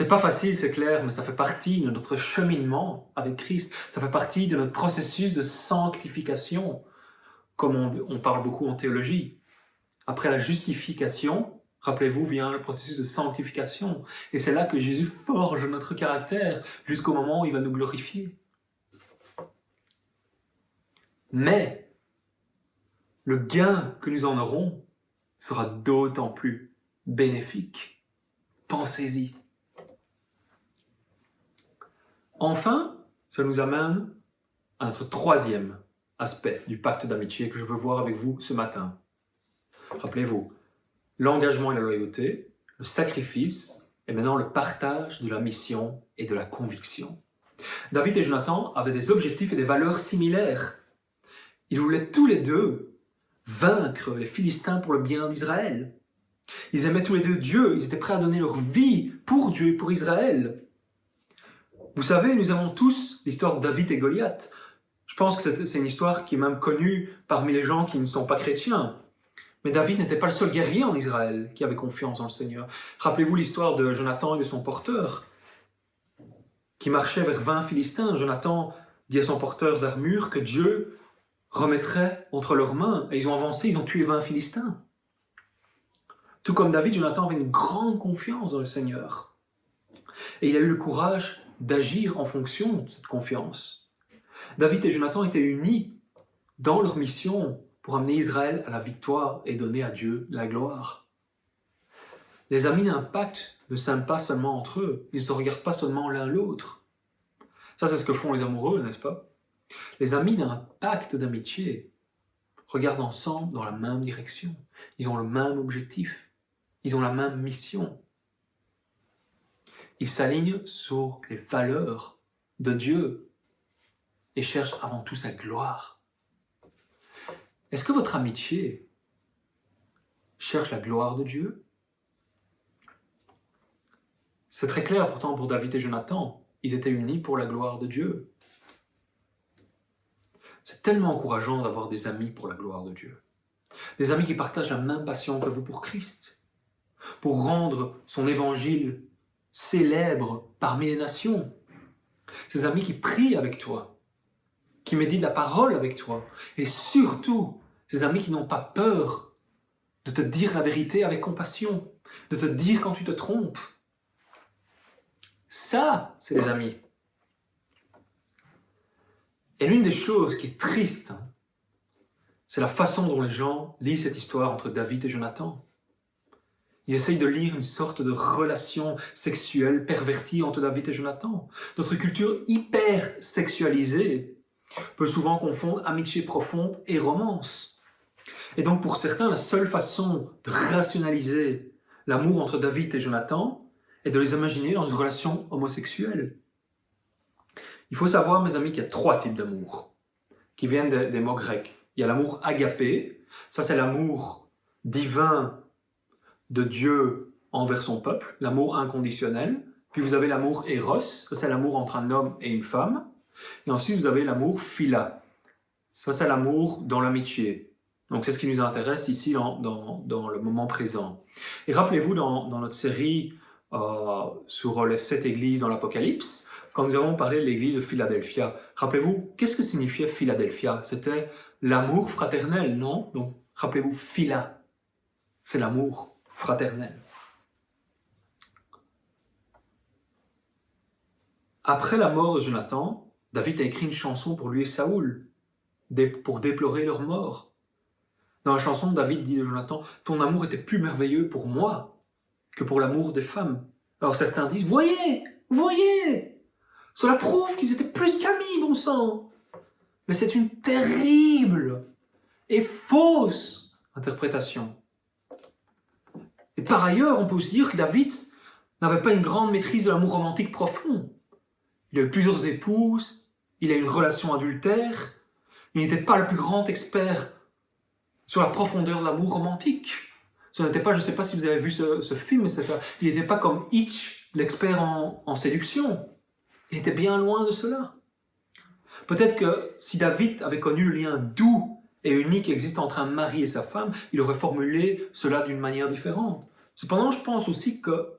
C'est pas facile, c'est clair, mais ça fait partie de notre cheminement avec Christ. Ça fait partie de notre processus de sanctification, comme on parle beaucoup en théologie. Après la justification, rappelez-vous, vient le processus de sanctification. Et c'est là que Jésus forge notre caractère jusqu'au moment où il va nous glorifier. Mais le gain que nous en aurons sera d'autant plus bénéfique. Pensez-y. Enfin, ça nous amène à notre troisième aspect du pacte d'amitié que je veux voir avec vous ce matin. Rappelez-vous, l'engagement et la loyauté, le sacrifice et maintenant le partage de la mission et de la conviction. David et Jonathan avaient des objectifs et des valeurs similaires. Ils voulaient tous les deux vaincre les Philistins pour le bien d'Israël. Ils aimaient tous les deux Dieu, ils étaient prêts à donner leur vie pour Dieu et pour Israël. Vous savez, nous avons tous l'histoire de David et Goliath. Je pense que c'est une histoire qui est même connue parmi les gens qui ne sont pas chrétiens. Mais David n'était pas le seul guerrier en Israël qui avait confiance en le Seigneur. Rappelez-vous l'histoire de Jonathan et de son porteur, qui marchait vers 20 Philistins. Jonathan dit à son porteur d'armure que Dieu remettrait entre leurs mains. Et ils ont avancé, ils ont tué 20 Philistins. Tout comme David, Jonathan avait une grande confiance dans le Seigneur. Et il a eu le courage d'agir en fonction de cette confiance. David et Jonathan étaient unis dans leur mission pour amener Israël à la victoire et donner à Dieu la gloire. Les amis d'un pacte ne s'aiment pas seulement entre eux, ils ne se regardent pas seulement l'un l'autre. Ça, c'est ce que font les amoureux, n'est-ce pas? Les amis d'un pacte d'amitié regardent ensemble dans la même direction. Ils ont le même objectif. Ils ont la même mission. Ils s'alignent sur les valeurs de Dieu et cherchent avant tout sa gloire. Est-ce que votre amitié cherche la gloire de Dieu? C'est très clair pourtant pour David et Jonathan. Ils étaient unis pour la gloire de Dieu. C'est tellement encourageant d'avoir des amis pour la gloire de Dieu. Des amis qui partagent la même passion que vous pour Christ, pour rendre son évangile célèbre parmi les nations. Ces amis qui prient avec toi, qui méditent la parole avec toi, et surtout, ces amis qui n'ont pas peur de te dire la vérité avec compassion, de te dire quand tu te trompes. Ça, c'est des amis. Et l'une des choses qui est triste, c'est la façon dont les gens lisent cette histoire entre David et Jonathan. Ils essayent de lire une sorte de relation sexuelle pervertie entre David et Jonathan. Notre culture hyper sexualisée peut souvent confondre amitié profonde et romance. Et donc pour certains, la seule façon de rationaliser l'amour entre David et Jonathan est de les imaginer dans une relation homosexuelle. Il faut savoir, mes amis, qu'il y a 3 types d'amour qui viennent des mots grecs. Il y a l'amour agapé, ça c'est l'amour divin de Dieu envers son peuple, l'amour inconditionnel. Puis vous avez l'amour éros, ça c'est l'amour entre un homme et une femme. Et ensuite vous avez l'amour philia, ça c'est l'amour dans l'amitié. Donc c'est ce qui nous intéresse ici dans le moment présent. Et rappelez-vous dans notre série sur les 7 églises dans l'Apocalypse, quand nous avons parlé de l'église de Philadelphia, rappelez-vous, qu'est-ce que signifiait Philadelphia? C'était l'amour fraternel, non? Donc rappelez-vous, philia, c'est l'amour fraternel. Après la mort de Jonathan, David a écrit une chanson pour lui et Saoul, pour déplorer leur mort. Dans la chanson, David dit de Jonathan, « Ton amour était plus merveilleux pour moi que pour l'amour des femmes. » Alors certains disent, « Voyez, voyez, cela prouve qu'ils étaient plus qu'amis, bon sang. » Mais c'est une terrible et fausse interprétation. Et par ailleurs, on peut aussi dire que David n'avait pas une grande maîtrise de l'amour romantique profond. Il a eu plusieurs épouses, il a eu une relation adultère, il n'était pas le plus grand expert sur la profondeur de l'amour romantique. Ce n'était pas, je ne sais pas si vous avez vu ce film, mais il n'était pas comme Hitch, l'expert en séduction. Il était bien loin de cela. Peut-être que si David avait connu le lien doux et unique qui existe entre un mari et sa femme, il aurait formulé cela d'une manière différente. Cependant, je pense aussi que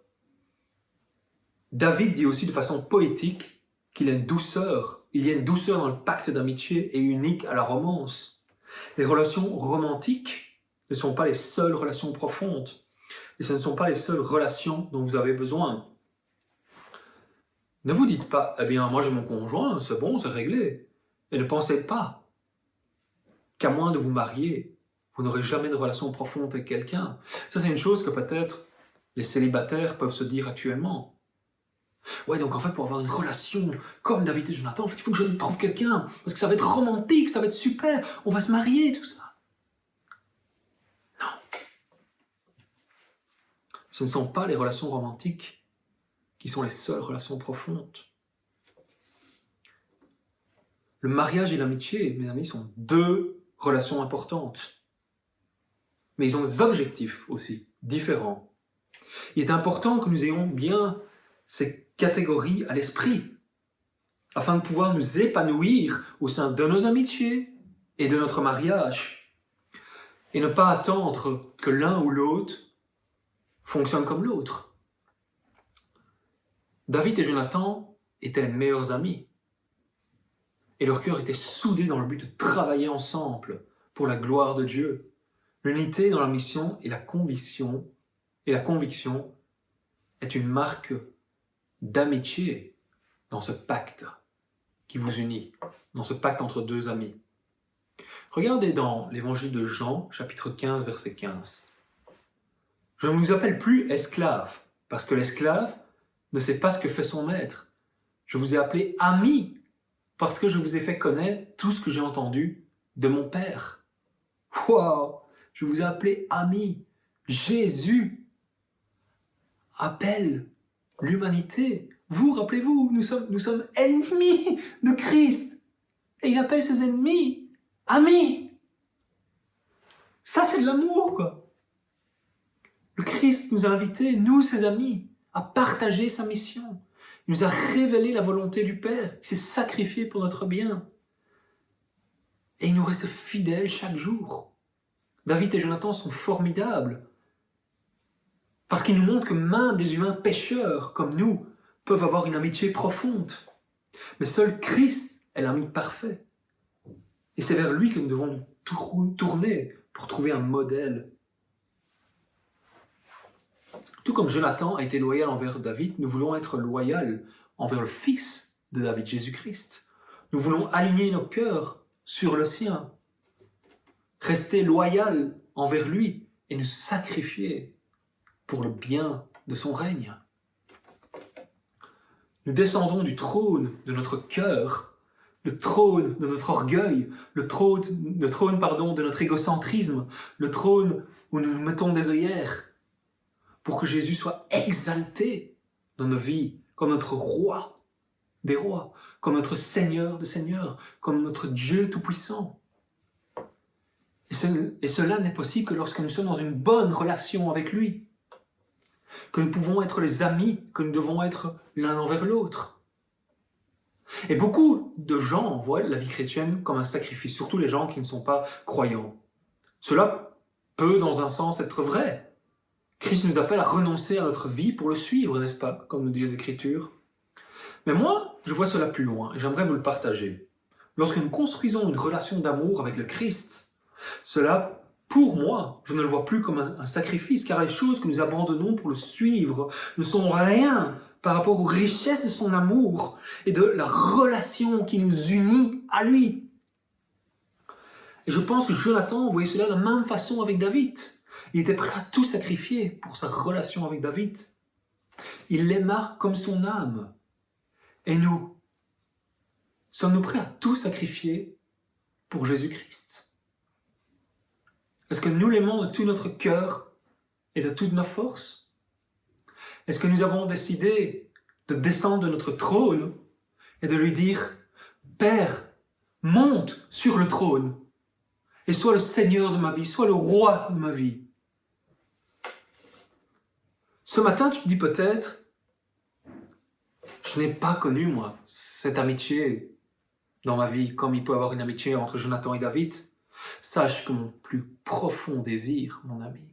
David dit aussi de façon poétique qu'il y a une douceur. Il y a une douceur dans le pacte d'amitié et unique à la romance. Les relations romantiques ne sont pas les seules relations profondes. Et ce ne sont pas les seules relations dont vous avez besoin. Ne vous dites pas, eh bien, moi j'ai mon conjoint, c'est bon, c'est réglé. Et ne pensez pas qu'à moins de vous marier, vous n'aurez jamais de relation profonde avec quelqu'un. Ça, c'est une chose que peut-être les célibataires peuvent se dire actuellement. Ouais, donc en fait, pour avoir une relation comme David et Jonathan, en fait, il faut que je me trouve quelqu'un, parce que ça va être romantique, ça va être super, on va se marier, tout ça. Non. Ce ne sont pas les relations romantiques qui sont les seules relations profondes. Le mariage et l'amitié, mes amis, sont deux relations importantes. Mais ils ont des objectifs aussi différents. Il est important que nous ayons bien ces catégories à l'esprit, afin de pouvoir nous épanouir au sein de nos amitiés et de notre mariage, et ne pas attendre que l'un ou l'autre fonctionne comme l'autre. David et Jonathan étaient les meilleurs amis, et leur cœur était soudé dans le but de travailler ensemble pour la gloire de Dieu. L'unité dans la mission et la conviction est une marque d'amitié dans ce pacte qui vous unit, dans ce pacte entre deux amis. Regardez dans l'évangile de Jean, chapitre 15, verset 15. Je ne vous appelle plus esclave, parce que l'esclave ne sait pas ce que fait son maître. Je vous ai appelé ami, parce que je vous ai fait connaître tout ce que j'ai entendu de mon Père. Waouh! Je vous ai appelé ami. Jésus appelle l'humanité. Vous, rappelez-vous, nous sommes ennemis de Christ. Et il appelle ses ennemis amis. Ça, c'est de l'amour, quoi. Le Christ nous a invités, nous, ses amis, à partager sa mission. Il nous a révélé la volonté du Père. Il s'est sacrifié pour notre bien. Et il nous reste fidèle chaque jour. David et Jonathan sont formidables. Parce qu'ils nous montrent que même des humains pécheurs comme nous peuvent avoir une amitié profonde. Mais seul Christ est l'ami parfait. Et c'est vers lui que nous devons nous tourner pour trouver un modèle. Tout comme Jonathan a été loyal envers David, nous voulons être loyaux envers le Fils de David, Jésus-Christ. Nous voulons aligner nos cœurs sur le sien. Rester loyal envers lui et nous sacrifier pour le bien de son règne. Nous descendons du trône de notre cœur, le trône de notre orgueil, le trône de notre égocentrisme, le trône où nous nous mettons des œillères, pour que Jésus soit exalté dans nos vies comme notre roi des rois, comme notre Seigneur des seigneurs, comme notre Dieu tout-puissant. Et cela n'est possible que lorsque nous sommes dans une bonne relation avec lui, que nous pouvons être les amis que nous devons être l'un envers l'autre. Et beaucoup de gens voient la vie chrétienne comme un sacrifice, surtout les gens qui ne sont pas croyants. Cela peut, dans un sens, être vrai. Christ nous appelle à renoncer à notre vie pour le suivre, n'est-ce pas, comme nous disent les Écritures. Mais moi, je vois cela plus loin et j'aimerais vous le partager. Lorsque nous construisons une relation d'amour avec le Christ, cela, pour moi, je ne le vois plus comme un sacrifice, car les choses que nous abandonnons pour le suivre ne sont rien par rapport aux richesses de son amour et de la relation qui nous unit à lui. Et je pense que Jonathan voyait cela de la même façon avec David. Il était prêt à tout sacrifier pour sa relation avec David. Il l'aima comme son âme. Et nous, sommes-nous prêts à tout sacrifier pour Jésus-Christ? Est-ce que nous l'aimons de tout notre cœur et de toutes nos forces? Est-ce que nous avons décidé de descendre de notre trône et de lui dire « Père, monte sur le trône et sois le Seigneur de ma vie, sois le roi de ma vie ». Ce matin, tu te dis peut-être « Je n'ai pas connu, moi, cette amitié dans ma vie, comme il peut y avoir une amitié entre Jonathan et David. » Sache que mon plus profond désir, mon ami,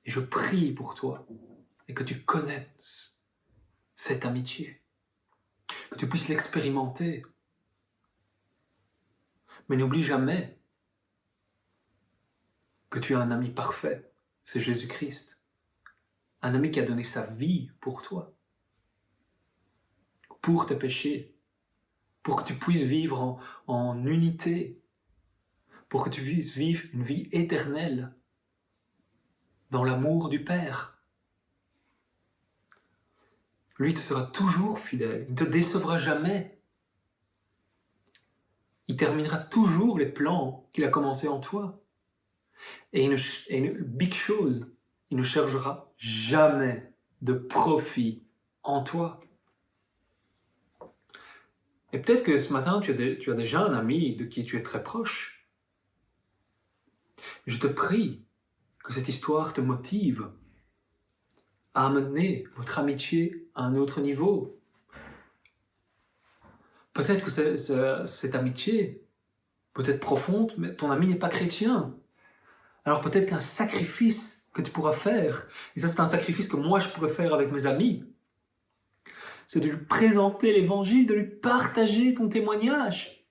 et je prie pour toi, et que tu connaisses cette amitié, que tu puisses l'expérimenter. Mais n'oublie jamais que tu as un ami parfait, c'est Jésus-Christ. Un ami qui a donné sa vie pour toi, pour tes péchés, pour que tu puisses vivre en unité, pour que tu puisses vivre une vie éternelle dans l'amour du Père. Lui te sera toujours fidèle, il ne te décevra jamais. Il terminera toujours les plans qu'il a commencés en toi. Et une big chose, il ne cherchera jamais de profit en toi. Et peut-être que ce matin, tu as déjà un ami de qui tu es très proche. Je te prie que cette histoire te motive à amener votre amitié à un autre niveau. Peut-être que cette amitié peut être profonde, mais ton ami n'est pas chrétien. Alors peut-être qu'un sacrifice que tu pourras faire, et ça c'est un sacrifice que moi je pourrais faire avec mes amis, c'est de lui présenter l'évangile, de lui partager ton témoignage.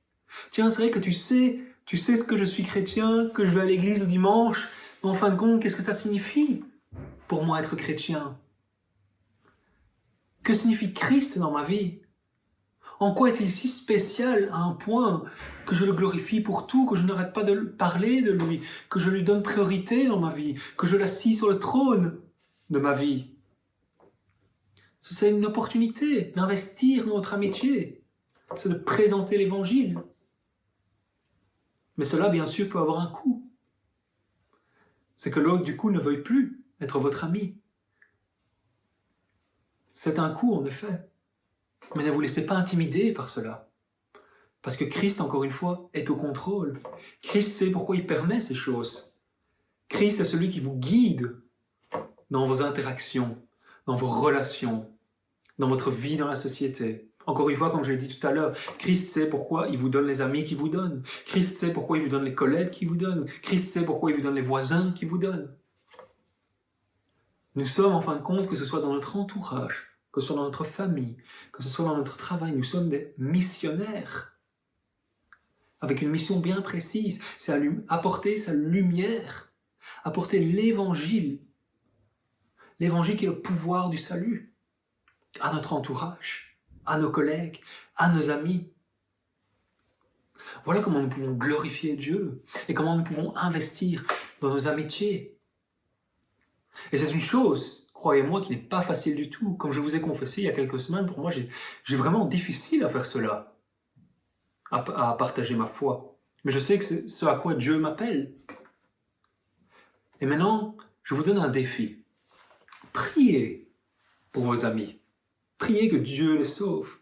Tiens, c'est vrai que tu sais ce que je suis chrétien, que je vais à l'église le dimanche, mais en fin de compte, qu'est-ce que ça signifie pour moi être chrétien? Que signifie Christ dans ma vie? En quoi est-il si spécial à un point que je le glorifie pour tout, que je n'arrête pas de parler de lui, que je lui donne priorité dans ma vie, que je l'assis sur le trône de ma vie? C'est une opportunité d'investir dans notre amitié, c'est de présenter l'évangile. Mais cela, bien sûr, peut avoir un coût. C'est que l'autre, du coup, ne veuille plus être votre ami. C'est un coût, en effet. Mais ne vous laissez pas intimider par cela. Parce que Christ, encore une fois, est au contrôle. Christ sait pourquoi il permet ces choses. Christ est celui qui vous guide dans vos interactions, dans vos relations, dans votre vie dans la société. Encore une fois, comme je l'ai dit tout à l'heure, Christ sait pourquoi il vous donne les amis qu'il vous donne. Christ sait pourquoi il vous donne les collègues qu'il vous donne. Christ sait pourquoi il vous donne les voisins qu'il vous donne. Nous sommes, en fin de compte, que ce soit dans notre entourage, que ce soit dans notre famille, que ce soit dans notre travail, nous sommes des missionnaires. Avec une mission bien précise, c'est apporter sa lumière, apporter l'évangile. L'évangile qui est le pouvoir du salut à notre entourage, à nos collègues, à nos amis. Voilà comment nous pouvons glorifier Dieu et comment nous pouvons investir dans nos amitiés. Et c'est une chose, croyez-moi, qui n'est pas facile du tout. Comme je vous ai confessé il y a quelques semaines, pour moi, j'ai vraiment difficile à faire cela, à partager ma foi. Mais je sais que c'est ce à quoi Dieu m'appelle. Et maintenant, je vous donne un défi. Priez pour vos amis. Priez que Dieu les sauve.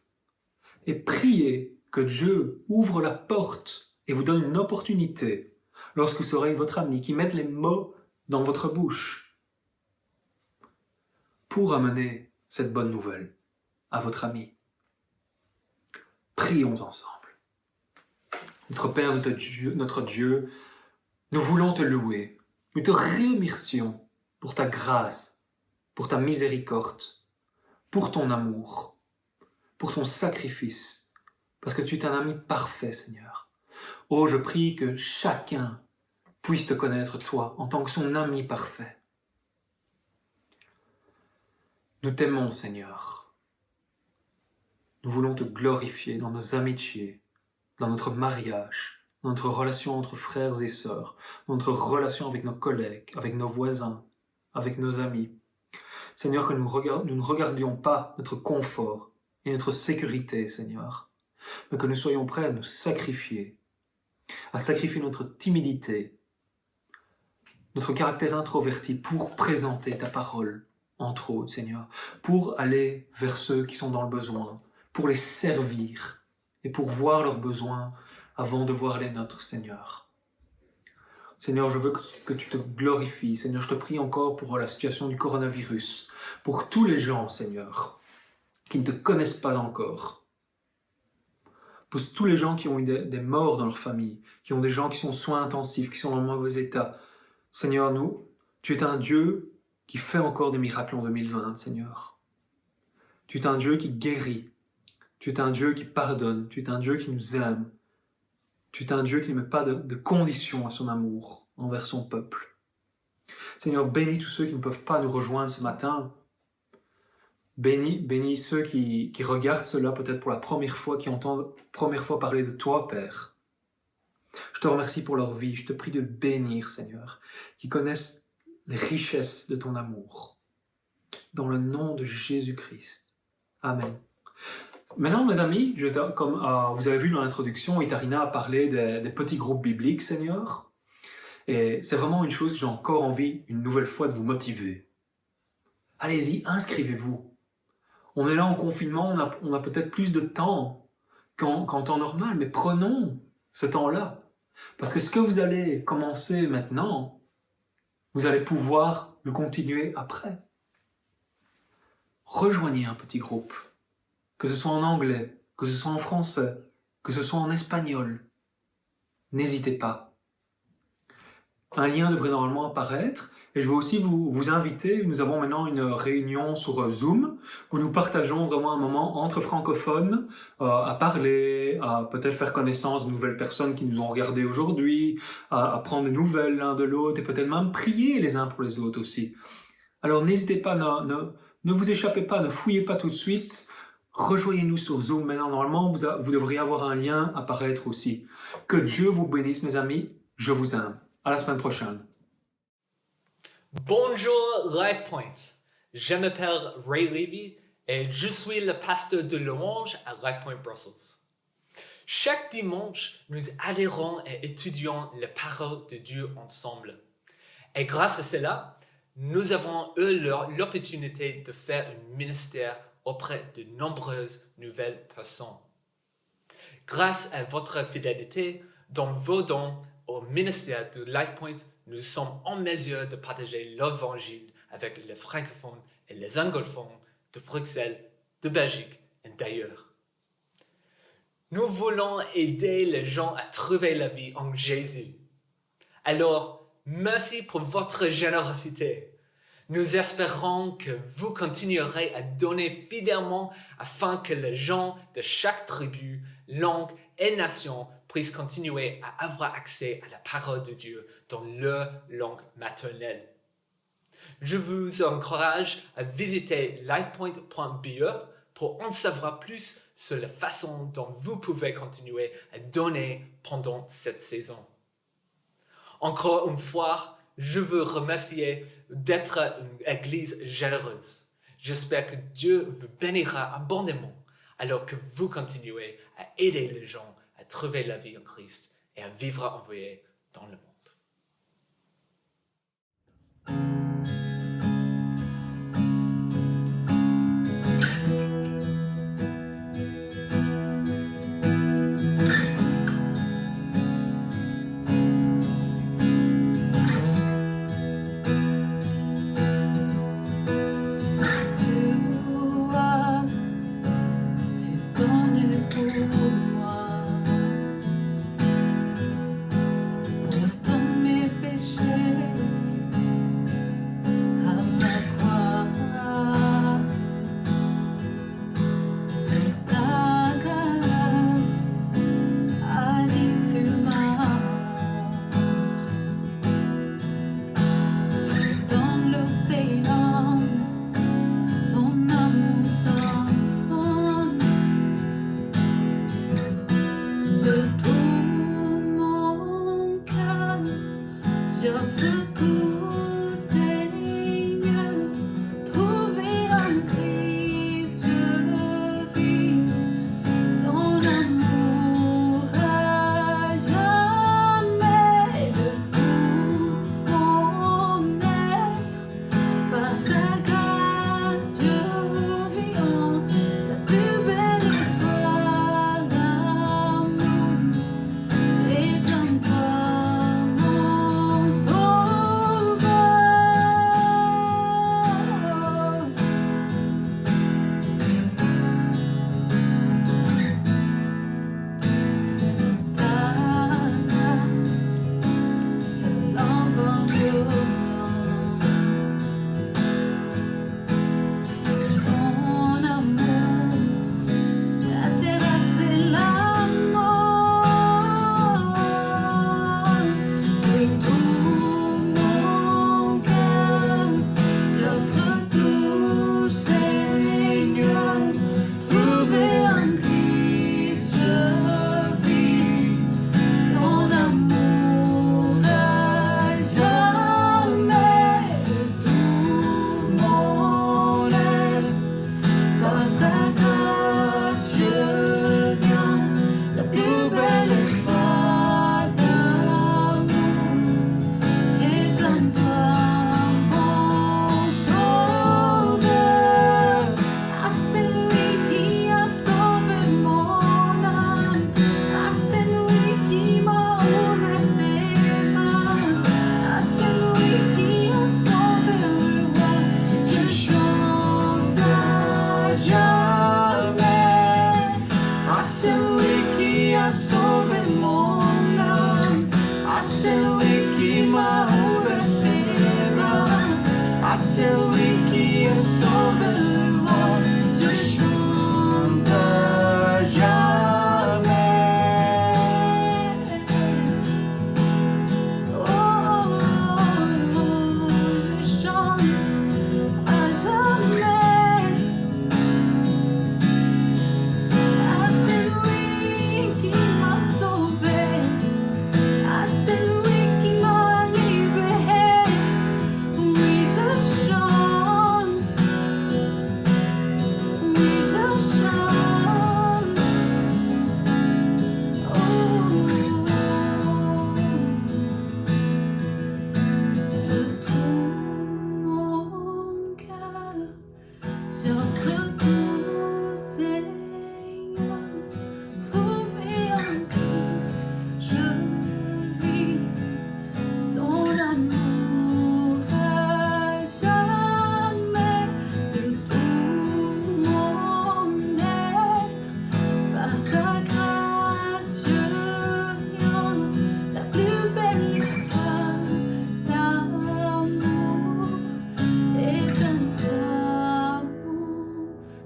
Et priez que Dieu ouvre la porte et vous donne une opportunité, lorsque vous serez avec votre ami, qui mette les mots dans votre bouche, pour amener cette bonne nouvelle à votre ami. Prions ensemble. Notre Père, notre Dieu, nous voulons te louer. Nous te remercions pour ta grâce, pour ta miséricorde, pour ton amour, pour ton sacrifice, parce que tu es un ami parfait, Seigneur. Oh, je prie que chacun puisse te connaître, toi, en tant que son ami parfait. Nous t'aimons, Seigneur. Nous voulons te glorifier dans nos amitiés, dans notre mariage, dans notre relation entre frères et sœurs, dans notre relation avec nos collègues, avec nos voisins, avec nos amis. Seigneur, que nous ne regardions pas notre confort et notre sécurité, Seigneur, mais que nous soyons prêts à nous sacrifier, à sacrifier notre timidité, notre caractère introverti pour présenter ta parole, entre autres, Seigneur, pour aller vers ceux qui sont dans le besoin, pour les servir et pour voir leurs besoins avant de voir les nôtres, Seigneur. Seigneur, je veux que tu te glorifies. Seigneur, je te prie encore pour la situation du coronavirus, pour tous les gens, Seigneur, qui ne te connaissent pas encore, pour tous les gens qui ont eu des morts dans leur famille, qui ont des gens qui sont en soins intensifs, qui sont dans un mauvais état. Seigneur, tu es un Dieu qui fait encore des miracles en 2020, Seigneur. Tu es un Dieu qui guérit. Tu es un Dieu qui pardonne. Tu es un Dieu qui nous aime. Tu es un Dieu qui ne met pas de conditions à son amour envers son peuple. Seigneur, bénis tous ceux qui ne peuvent pas nous rejoindre ce matin. Bénis ceux qui regardent cela peut-être pour la première fois, qui entendent première fois parler de toi, Père. Je te remercie pour leur vie. Je te prie de bénir, Seigneur, qui connaissent les richesses de ton amour. Dans le nom de Jésus-Christ. Amen. Maintenant, mes amis, comme vous avez vu dans l'introduction, Itarina a parlé des petits groupes bibliques, Seigneur. Et c'est vraiment une chose que j'ai encore envie, une nouvelle fois, de vous motiver. Allez-y, inscrivez-vous. On est là en confinement, on a peut-être plus de temps qu'en temps normal, mais prenons ce temps-là. Parce que ce que vous allez commencer maintenant, vous allez pouvoir le continuer après. Rejoignez un petit groupe, que ce soit en anglais, que ce soit en français, que ce soit en espagnol. N'hésitez pas. Un lien devrait normalement apparaître. Et je veux aussi vous inviter, nous avons maintenant une réunion sur Zoom, où nous partageons vraiment un moment entre francophones, à parler, à peut-être faire connaissance de nouvelles personnes qui nous ont regardés aujourd'hui, à prendre des nouvelles l'un de l'autre, et peut-être même prier les uns pour les autres aussi. Alors n'hésitez pas, ne vous échappez pas, ne fouillez pas tout de suite, rejoignez-nous sur Zoom maintenant, normalement vous devriez avoir un lien apparaître aussi. Que Dieu vous bénisse mes amis, je vous aime. À la semaine prochaine. Bonjour LifePoint, je m'appelle Ray Levy et je suis le pasteur de louange à LifePoint Brussels. Chaque dimanche, nous adhérons et étudions les paroles de Dieu ensemble. Et grâce à cela, nous avons eu l'opportunité de faire un ministère auprès de nombreuses nouvelles personnes. Grâce à votre fidélité dans vos dons au ministère de LifePoint, nous sommes en mesure de partager l'évangile avec les francophones et les anglophones de Bruxelles, de Belgique et d'ailleurs. Nous voulons aider les gens à trouver la vie en Jésus. Alors, merci pour votre générosité. Nous espérons que vous continuerez à donner fidèlement afin que les gens de chaque tribu, langue et nation puissent continuer à avoir accès à la parole de Dieu dans leur langue maternelle. Je vous encourage à visiter lifepoint.be pour en savoir plus sur la façon dont vous pouvez continuer à donner pendant cette saison. Encore une fois, je veux remercier d'être une église généreuse. J'espère que Dieu vous bénira abondamment alors que vous continuez à aider les gens à trouver la vie en Christ et à vivre envoyé dans le monde.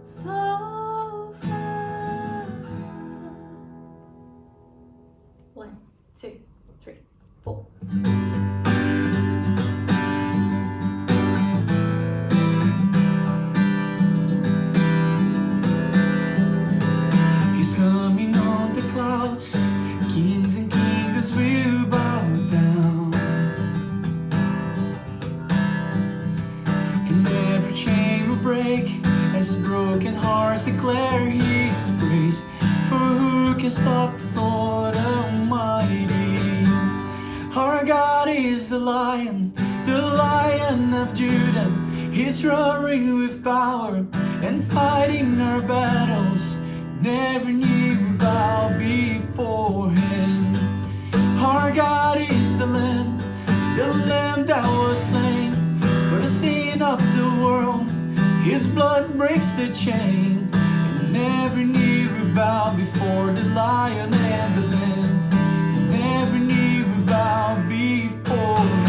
so far. 1, 2, 3, 4. He's coming on the clouds. Kings and kingdoms will bow down, and every chain will break as broken hearts declare His praise. For who can stop the Lord Almighty? Our God is the Lion of Judah. He's roaring with power and fighting our battles. Never knee will bow before Him. Our God is the Lamb that was slain for the sin of the world. His blood breaks the chain, and every knee will bow before the Lion and the Lamb. And every knee will bow before Him.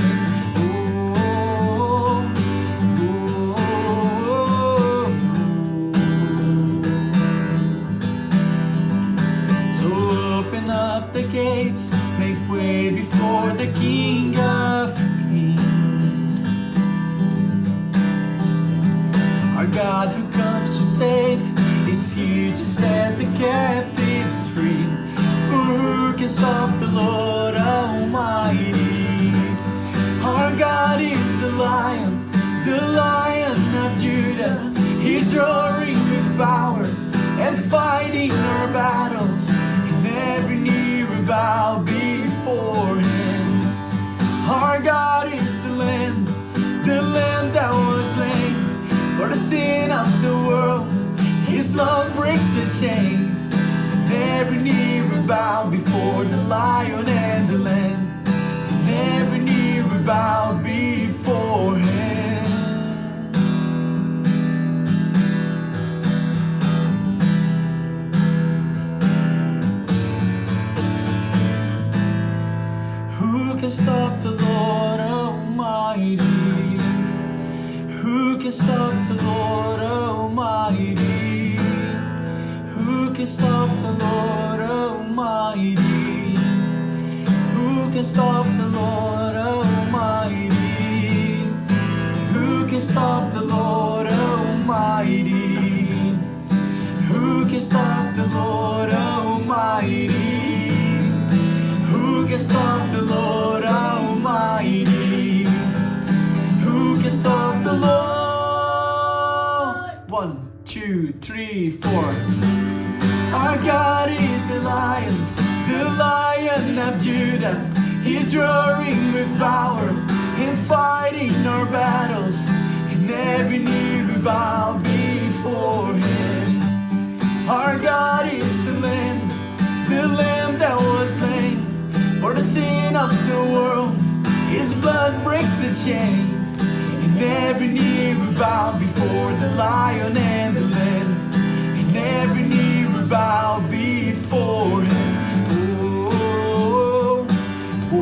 Open up the gates, make way before the King of Kings. Our God who comes to save is here to set the captives free. For who can stop the Lord Almighty? Our God is the Lion of Judah. He's roaring with power and fighting our battles. Every knee will bow before Him. Our God is the Lamb that was slain for the sin of the world. His love breaks the chains, and every knee will bow before the Lion and the Lamb. And every knee will bow before Him. Who can stop the Lord Almighty? Who can stop the Lord Almighty? Who can stop the Lord Almighty? Who can stop the Lord Almighty? Who can stop the Lord Almighty? Who can stop the Lord Almighty? Who can stop the Lord Almighty? Who can stop the Lord? 1, 2, 3, 4. Our God is the Lion of Judah. He's roaring with power and fighting our battles. And every knee will bow before Him. Our God is the Lamb that was slain for the sin of the world. His blood breaks the chains, and every knee will bow before the Lion and the Lamb. And every knee will bow before Him. Oh, oh, oh,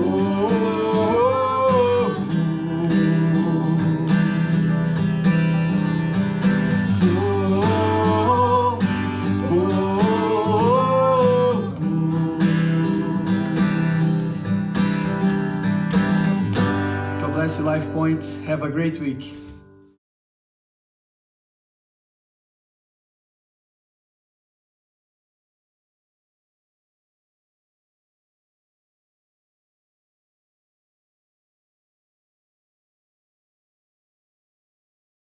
oh. God bless you, Life Point. Have a great week.